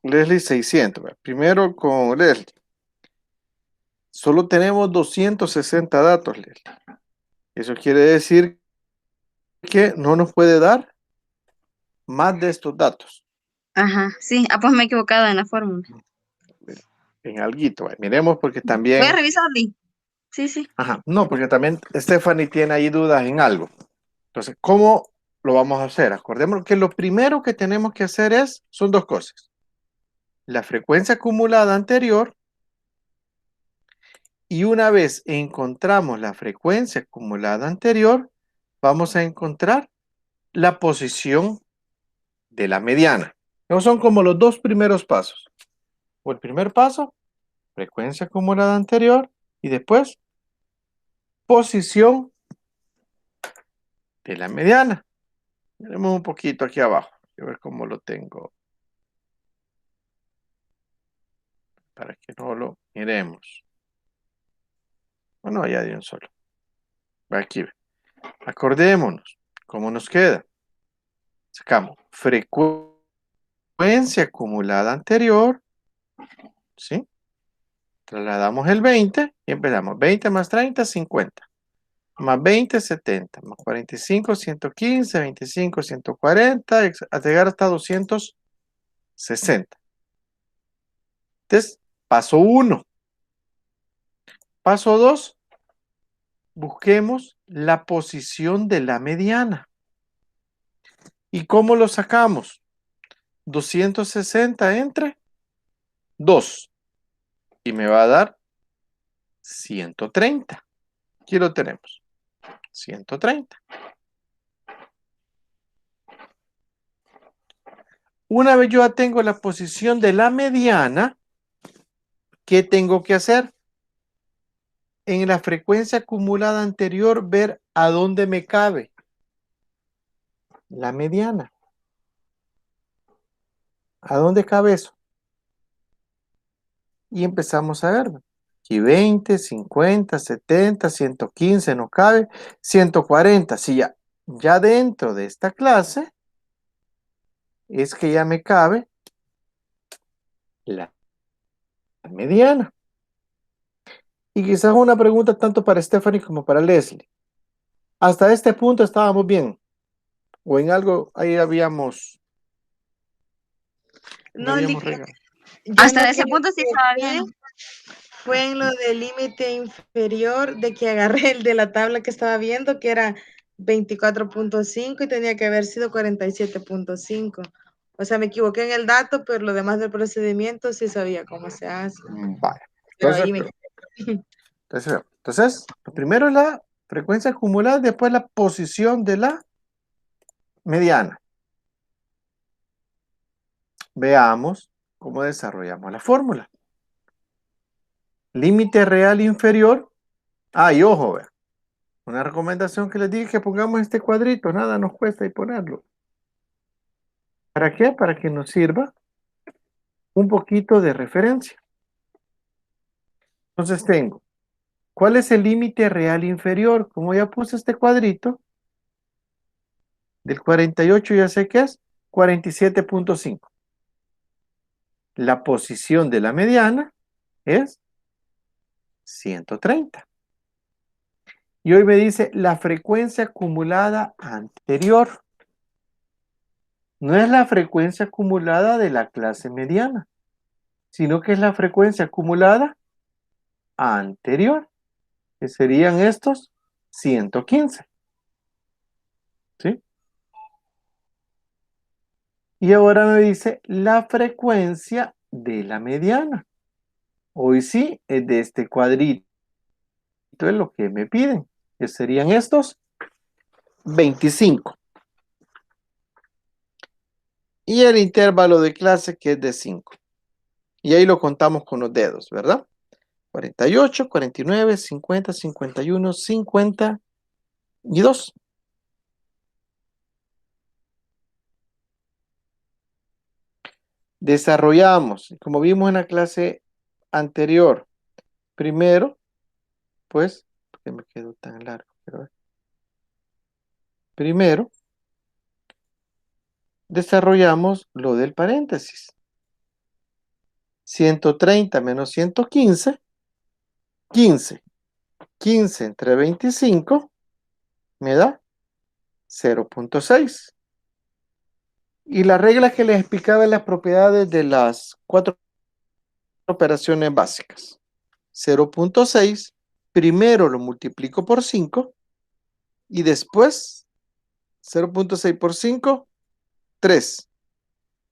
Leslie 600. ¿verdad? Primero con Leslie. Solo tenemos 260 datos, Leslie. Eso quiere decir que no nos puede dar más de estos datos. Ajá, sí. Ah, pues me he equivocado en la fórmula. En alguito. Miremos porque Voy a también. revisar, Lee. Sí, sí. Ajá, no, porque también Stephanie tiene ahí dudas en algo. Entonces, ¿cómo lo vamos a hacer? Acordémonos que lo primero que tenemos que hacer son dos cosas. La frecuencia acumulada anterior, y una vez encontramos la frecuencia acumulada anterior, vamos a encontrar la posición de la mediana. Esos son como los dos primeros pasos. O el primer paso, frecuencia acumulada anterior, y después posición de la mediana. Miremos un poquito aquí abajo. A ver cómo lo tengo. Para que no lo miremos. Bueno, ya de un solo. Aquí. Acordémonos. ¿Cómo nos queda? Sacamos frecuencia acumulada anterior. ¿Sí? Trasladamos el 20 y empezamos. 20 más 30, 50. Más 20, 70. Más 45, 115. 25, 140. Hasta llegar hasta 260. Entonces, paso 1. Paso 2. Busquemos la posición de la mediana. ¿Y cómo lo sacamos? 260 entre 2. Y me va a dar 130. Aquí lo tenemos. 130. Una vez yo ya tengo la posición de la mediana, ¿qué tengo que hacer? En la frecuencia acumulada anterior, ver a dónde me cabe la mediana. ¿A dónde cabe eso? Y empezamos a ver. Aquí 20, 50, 70, 115 no cabe, 140. Sí, ya dentro de esta clase es que ya me cabe la mediana. Y quizás una pregunta tanto para Stephanie como para Leslie. Hasta este punto estábamos bien. O en algo ahí habíamos No, regado. yo Hasta lo ese que punto sí estaba quedé bien. fue en lo del límite inferior de que agarré el de la tabla que estaba viendo, que era 24.5 y tenía que haber sido 47.5. O sea, me equivoqué en el dato, pero lo demás del procedimiento sí sabía cómo se hace. Vale. Pero Entonces, ahí me... entonces, lo primero es la frecuencia acumulada, después la posición de la mediana. Veamos cómo desarrollamos la fórmula. Límite real inferior. Y ojo, vea. Una recomendación que les dije que pongamos este cuadrito, nada nos cuesta ahí ponerlo. ¿Para qué? Para que nos sirva un poquito de referencia. Entonces tengo, ¿cuál es el límite real inferior? Como ya puse este cuadrito, del 48 ya sé que es 47.5. La posición de la mediana es 130. Y hoy me dice la frecuencia acumulada anterior. No es la frecuencia acumulada de la clase mediana, sino que es la frecuencia acumulada anterior, que serían estos 115. ¿Sí? Y ahora me dice la frecuencia de la mediana. Hoy sí es de este cuadrito, es lo que me piden, que serían estos 25. Y el intervalo de clase que es de 5. Y ahí lo contamos con los dedos, ¿verdad? 48, 49, 50, 51, 52. Desarrollamos, como vimos en la clase anterior, primero, pues, ¿por qué me quedó tan largo? Primero, desarrollamos lo del paréntesis. 130 menos 115, 15. 15 entre 25 me da 0.6. Y la regla que les explicaba en las propiedades de las 4 operaciones básicas. 0.6, primero lo multiplico por 5 y después 0.6 por 5, 3.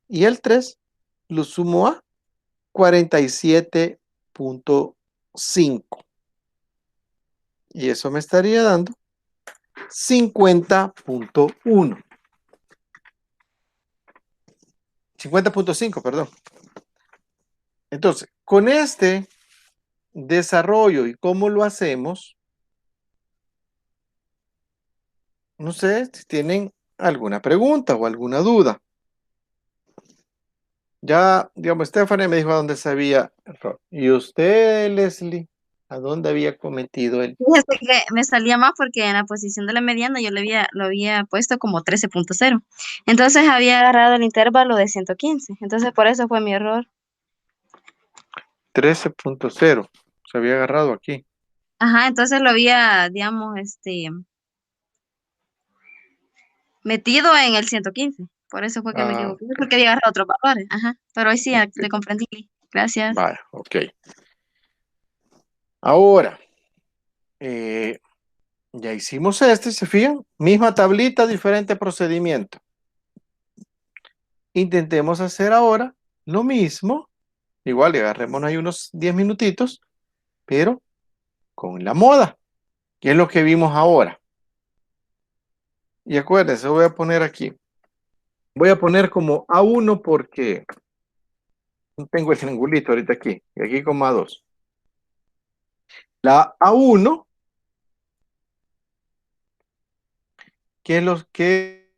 Y el 3 lo sumo a 47.5. Y eso me estaría dando 50.1. 50.5, perdón. Entonces, con este desarrollo y cómo lo hacemos, no sé si tienen alguna pregunta o alguna duda. Ya, digamos, Stephanie me dijo a dónde se había error. ¿Y usted, Leslie, a dónde había cometido el? Fíjate que me salía más porque en la posición de la mediana yo lo había puesto como 13.0. Entonces había agarrado el intervalo de 115. Entonces por eso fue mi error. 13.0. Se había agarrado aquí. Ajá, entonces lo había, digamos, metido en el 115. Por eso fue que me equivoqué, porque había agarrado otros valores. Ajá, pero hoy sí Ok. le comprendí. Gracias. Vale, ok. Ahora, ya hicimos ¿se fijan? Misma tablita, diferente procedimiento. Intentemos hacer ahora lo mismo. Igual, le agarremos ahí unos 10 minutitos, pero con la moda, que es lo que vimos ahora. Y acuérdense, voy a poner aquí Voy a poner como A1 porque no tengo el triangulito ahorita aquí. Y aquí como A2. La A1, ¿qué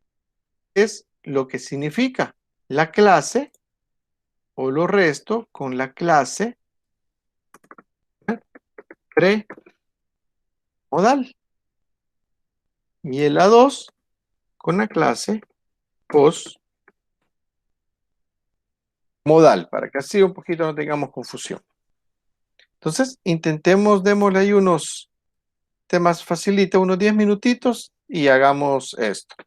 es lo que significa? La clase, o lo resto con la clase premodal. Y el A2 con la clase postmodal, para que así un poquito no tengamos confusión. Entonces, intentemos, démosle ahí unos temas facilita, unos 10 minutitos y hagamos esto.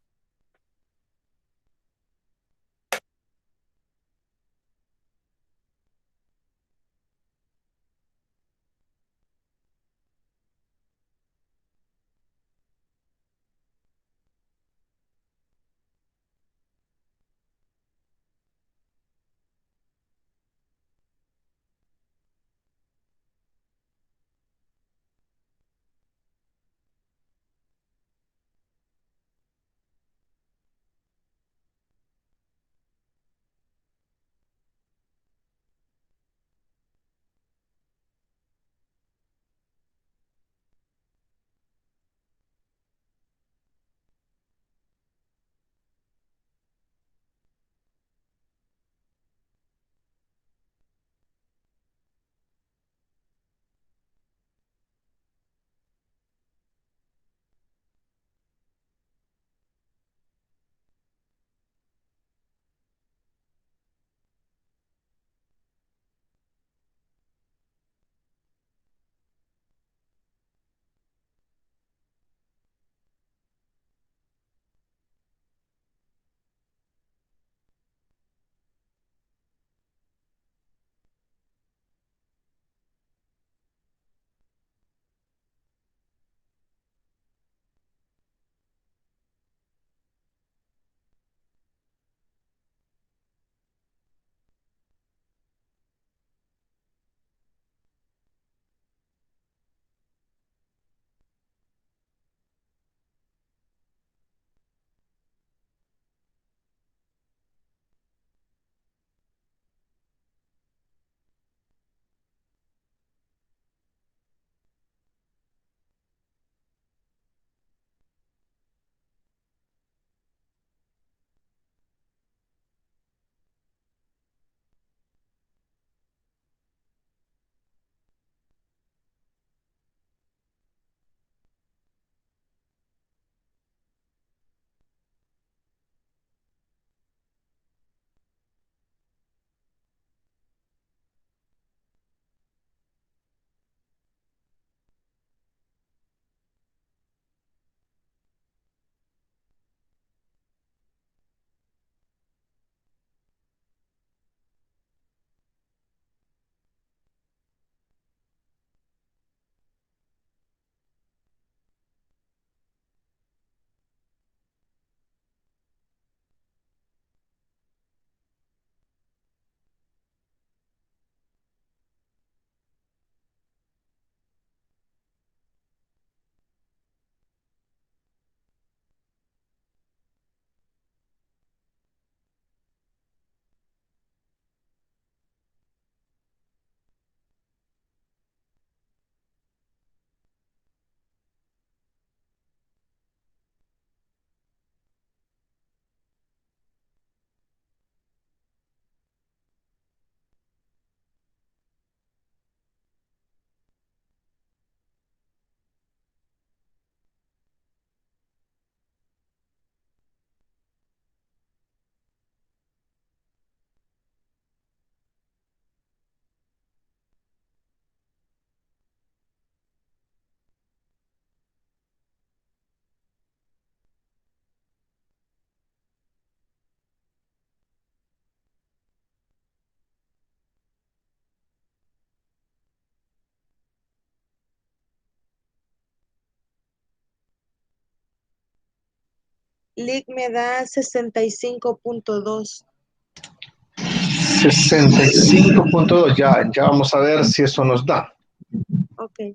Lick me da 65.2. 65.2, ya vamos a ver si eso nos da. Ok.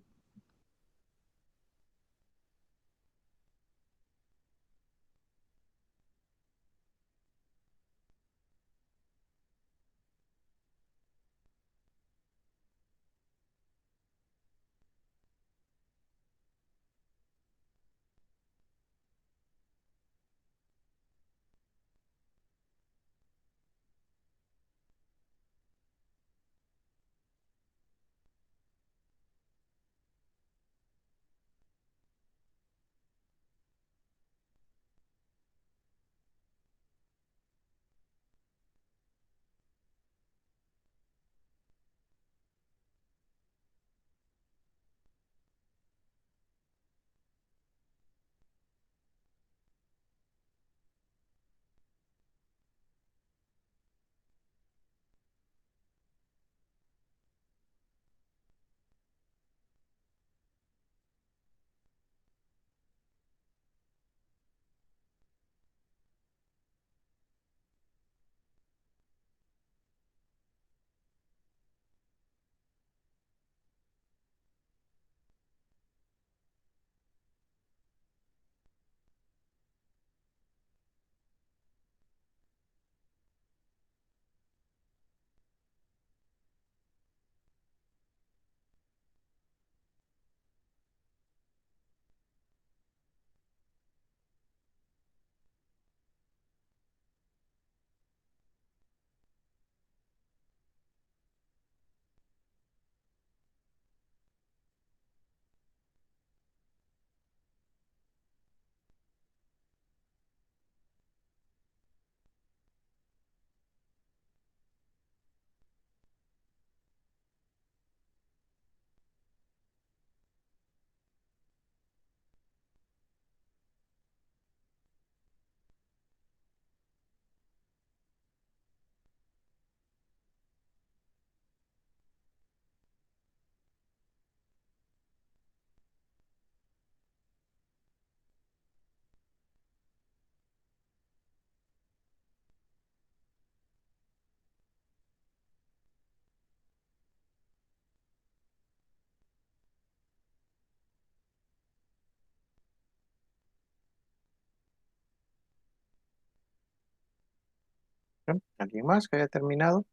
¿Alguien más que haya terminado?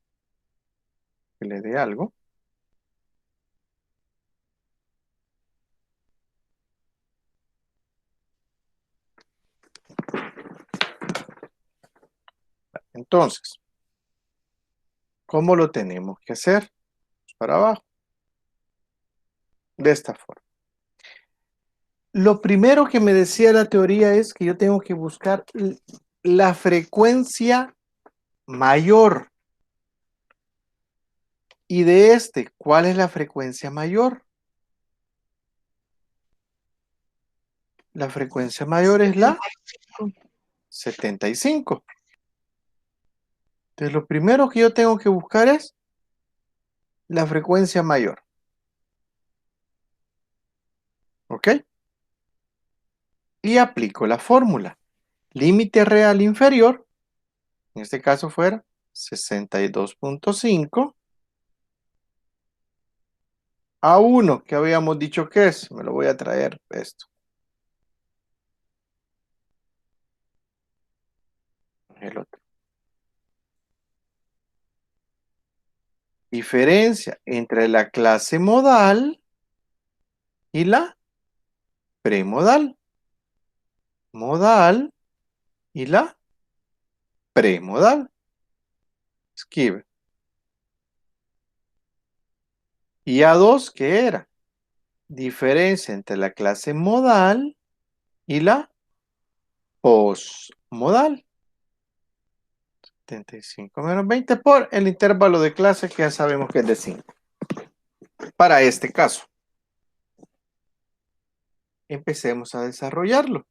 Que le dé algo. Entonces, ¿cómo lo tenemos que hacer? Para abajo. De esta forma. Lo primero que me decía la teoría es que yo tengo que buscar la frecuencia mayor. Y de este, ¿cuál es la frecuencia mayor? La frecuencia mayor es la 75. Entonces, lo primero que yo tengo que buscar es la frecuencia mayor. ¿Ok? Y aplico la fórmula. Límite real inferior, en este caso fuera 62.5 a 1, que habíamos dicho que es. Me lo voy a traer esto. El otro. Diferencia entre la clase modal y la premodal. Modal y la premodal. Escribe. Y A2, ¿qué era? Diferencia entre la clase modal y la posmodal. 75 menos 20 por el intervalo de clase que ya sabemos que es de 5. Para este caso. Empecemos a desarrollarlo.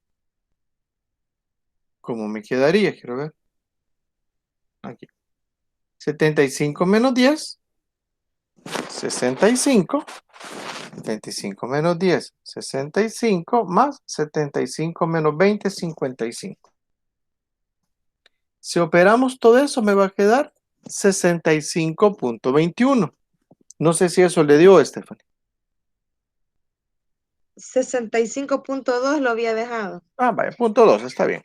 ¿Cómo me quedaría? Quiero ver. Aquí. 75 menos 10. 65. 75 menos 10. 65 más 75 menos 20. 55. Si operamos todo eso me va a quedar 65.21. No sé si eso le dio, Stephanie. 65.2 lo había dejado. Ah, vaya, punto 2, está bien.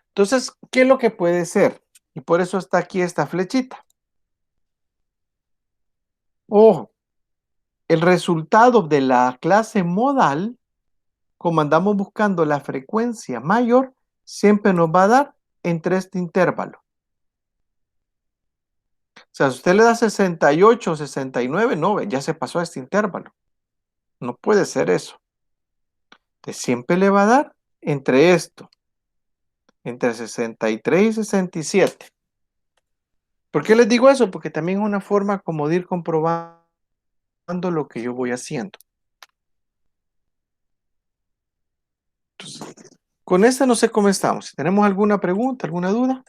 Entonces, ¿qué es lo que puede ser? Y por eso está aquí esta flechita. Ojo, el resultado de la clase modal, como andamos buscando la frecuencia mayor, siempre nos va a dar entre este intervalo. O sea, si usted le da 68 o 69, no, ya se pasó a este intervalo. No puede ser eso. Entonces, siempre le va a dar entre esto, entre 63 y 67. ¿Por qué les digo eso? Porque también es una forma como de ir comprobando lo que yo voy haciendo. Entonces, con esta no sé cómo estamos. ¿Tenemos alguna pregunta, alguna duda?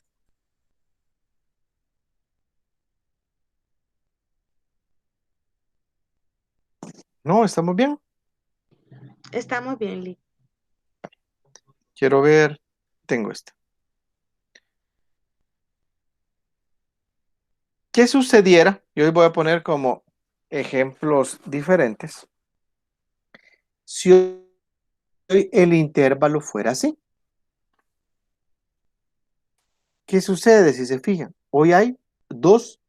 No, ¿estamos bien? Estamos bien, Lee. Quiero ver, tengo esta. ¿Qué sucediera? Yo hoy voy a poner como ejemplos diferentes. Si hoy el intervalo fuera así. ¿Qué sucede si se fijan? Hoy hay dos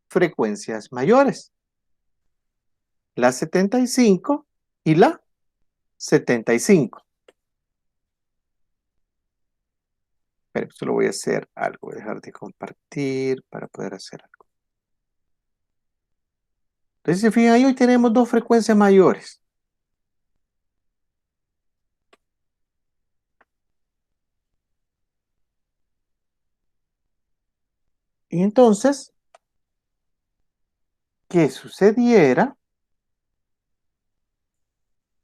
frecuencias mayores. La 75 y la 75. Pero esto lo voy a hacer algo. Voy a dejar de compartir para poder hacer algo. Entonces, si se fijan, hoy tenemos dos frecuencias mayores. Y entonces, ¿qué sucediera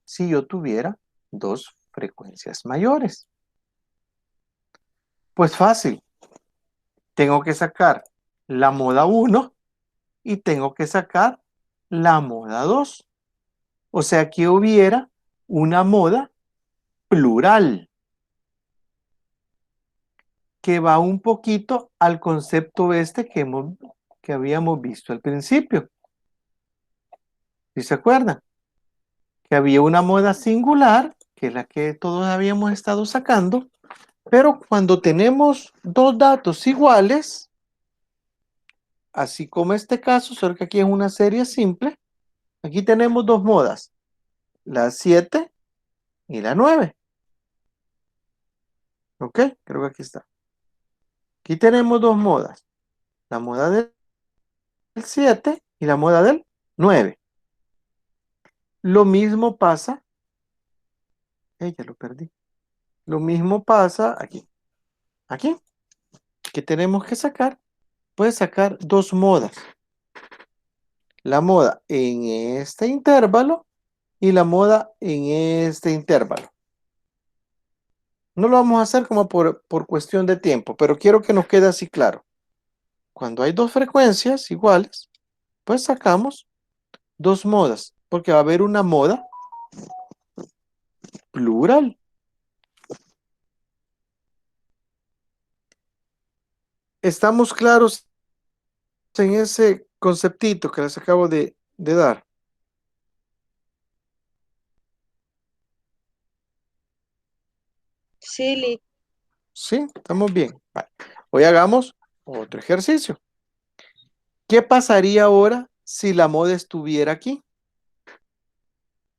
si yo tuviera dos frecuencias mayores? Pues fácil. Tengo que sacar la moda 1 y tengo que sacar la moda 2. O sea que hubiera una moda plural que va un poquito al concepto este que habíamos visto al principio. ¿Sí se acuerdan? Que había una moda singular, que es la que todos habíamos estado sacando, Pero cuando tenemos dos datos iguales, así como este caso, solo que aquí es una serie simple, aquí tenemos dos modas, la 7 y la 9. ¿Ok? Creo que aquí está. Aquí tenemos dos modas, la moda del 7 y la moda del 9. Lo mismo pasa, ya lo perdí. Lo mismo pasa aquí. Aquí, que tenemos que sacar, puedes sacar dos modas. La moda en este intervalo y la moda en este intervalo. No lo vamos a hacer como por cuestión de tiempo, pero quiero que nos quede así claro. Cuando hay dos frecuencias iguales, pues sacamos dos modas, porque va a haber una moda plural. ¿Estamos claros en ese conceptito que les acabo de dar? Sí, Lick. ¿Sí? ¿Estamos bien? Vale. Hoy hagamos otro ejercicio. ¿Qué pasaría ahora si la moda estuviera aquí?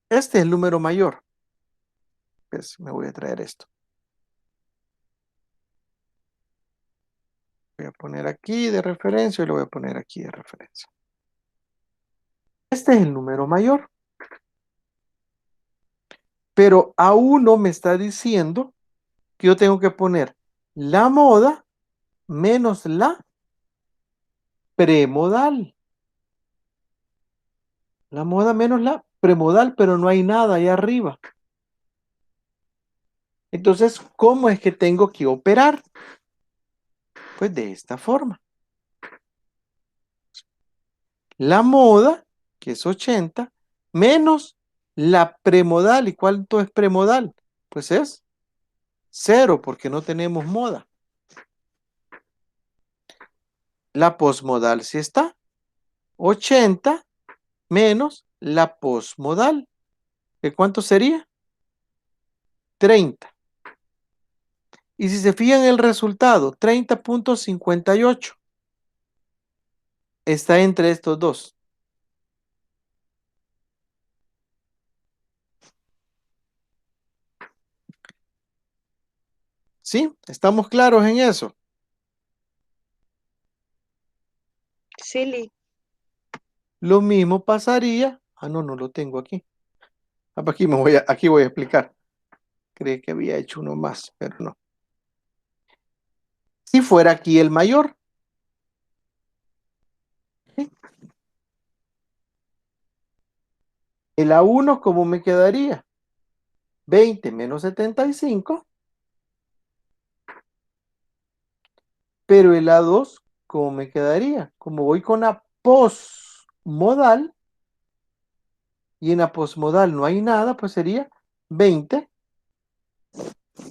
Este es el número mayor. Pues me voy a traer esto. Voy a poner aquí de referencia y lo voy a poner aquí de referencia. Este es el número mayor. Pero aún no me está diciendo que yo tengo que poner la moda menos la premodal. La moda menos la premodal, pero no hay nada ahí arriba. Entonces, ¿cómo es que tengo que operar? Pues de esta forma. La moda, que es 80, menos la premodal. ¿Y cuánto es premodal? Pues es 0, porque no tenemos moda. La posmodal sí está. 80 menos la posmodal. ¿De cuánto sería? 30. Y si se fijan el resultado, 30.58 está entre estos dos. ¿Sí? ¿Estamos claros en eso? Sí, Lick. Lo mismo pasaría. No lo tengo aquí. Aquí voy a explicar. Creí que había hecho uno más, pero no. Si fuera aquí el mayor. ¿Sí? El A1, ¿cómo me quedaría? 20 menos 75. Pero el A2, ¿cómo me quedaría? Como voy con la posmodal, y en la posmodal no hay nada, pues sería 20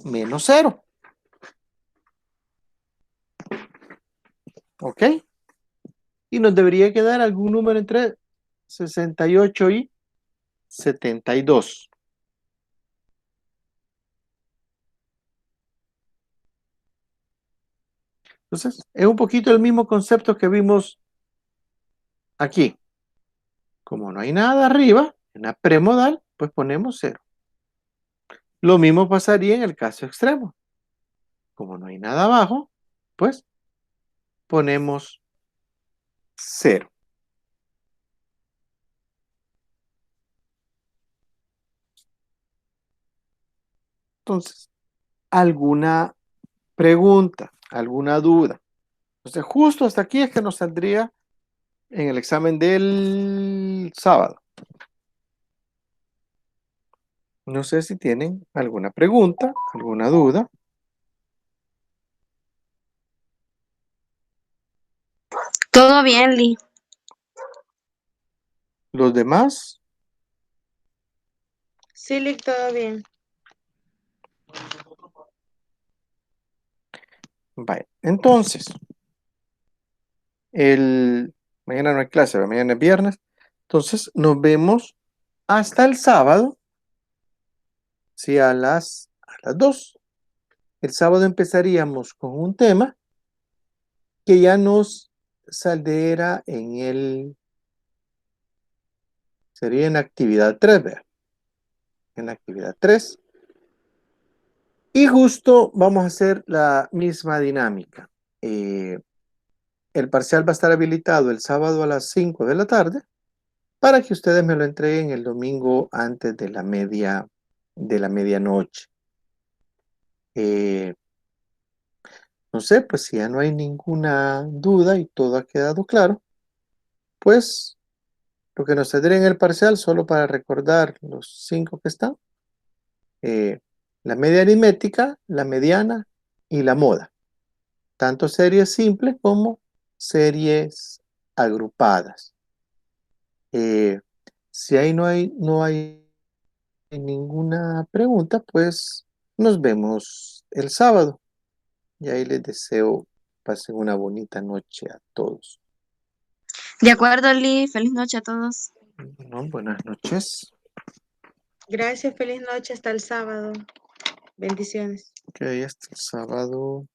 menos 0. ¿Ok? Y nos debería quedar algún número entre 68 y 72. Entonces, es un poquito el mismo concepto que vimos aquí. Como no hay nada arriba, en la premodal, pues ponemos 0. Lo mismo pasaría en el caso extremo. Como no hay nada abajo, pues ponemos 0. Entonces, ¿alguna pregunta? ¿Alguna duda? Entonces, justo hasta aquí es que nos saldría en el examen del sábado. No sé si tienen alguna pregunta, alguna duda. Todo bien, Lee. Los demás, Sí, Lick, todo bien. vaya. Entonces, mañana no hay clase, ¿verdad? Mañana es viernes. Entonces, nos vemos hasta el sábado, sí, a las 2. el sábado empezaríamos con un tema que ya nos saldrá sería en actividad 3, ¿verdad? En actividad 3. Y justo vamos a hacer la misma dinámica. El parcial va a estar habilitado el sábado a las 5 de la tarde para que ustedes me lo entreguen el domingo antes de la medianoche. No sé, pues si ya no hay ninguna duda y todo ha quedado claro, pues lo que nos saldría en el parcial, solo para recordar los 5 que están, la media aritmética, la mediana y la moda. Tanto series simples como series agrupadas. Si ahí no hay ninguna pregunta, pues nos vemos el sábado. Y ahí les deseo pasen una bonita noche a todos. De acuerdo, Lee. Feliz noche a todos. Bueno, buenas noches. Gracias, feliz noche, hasta el sábado. Bendiciones. Ok, hasta el sábado.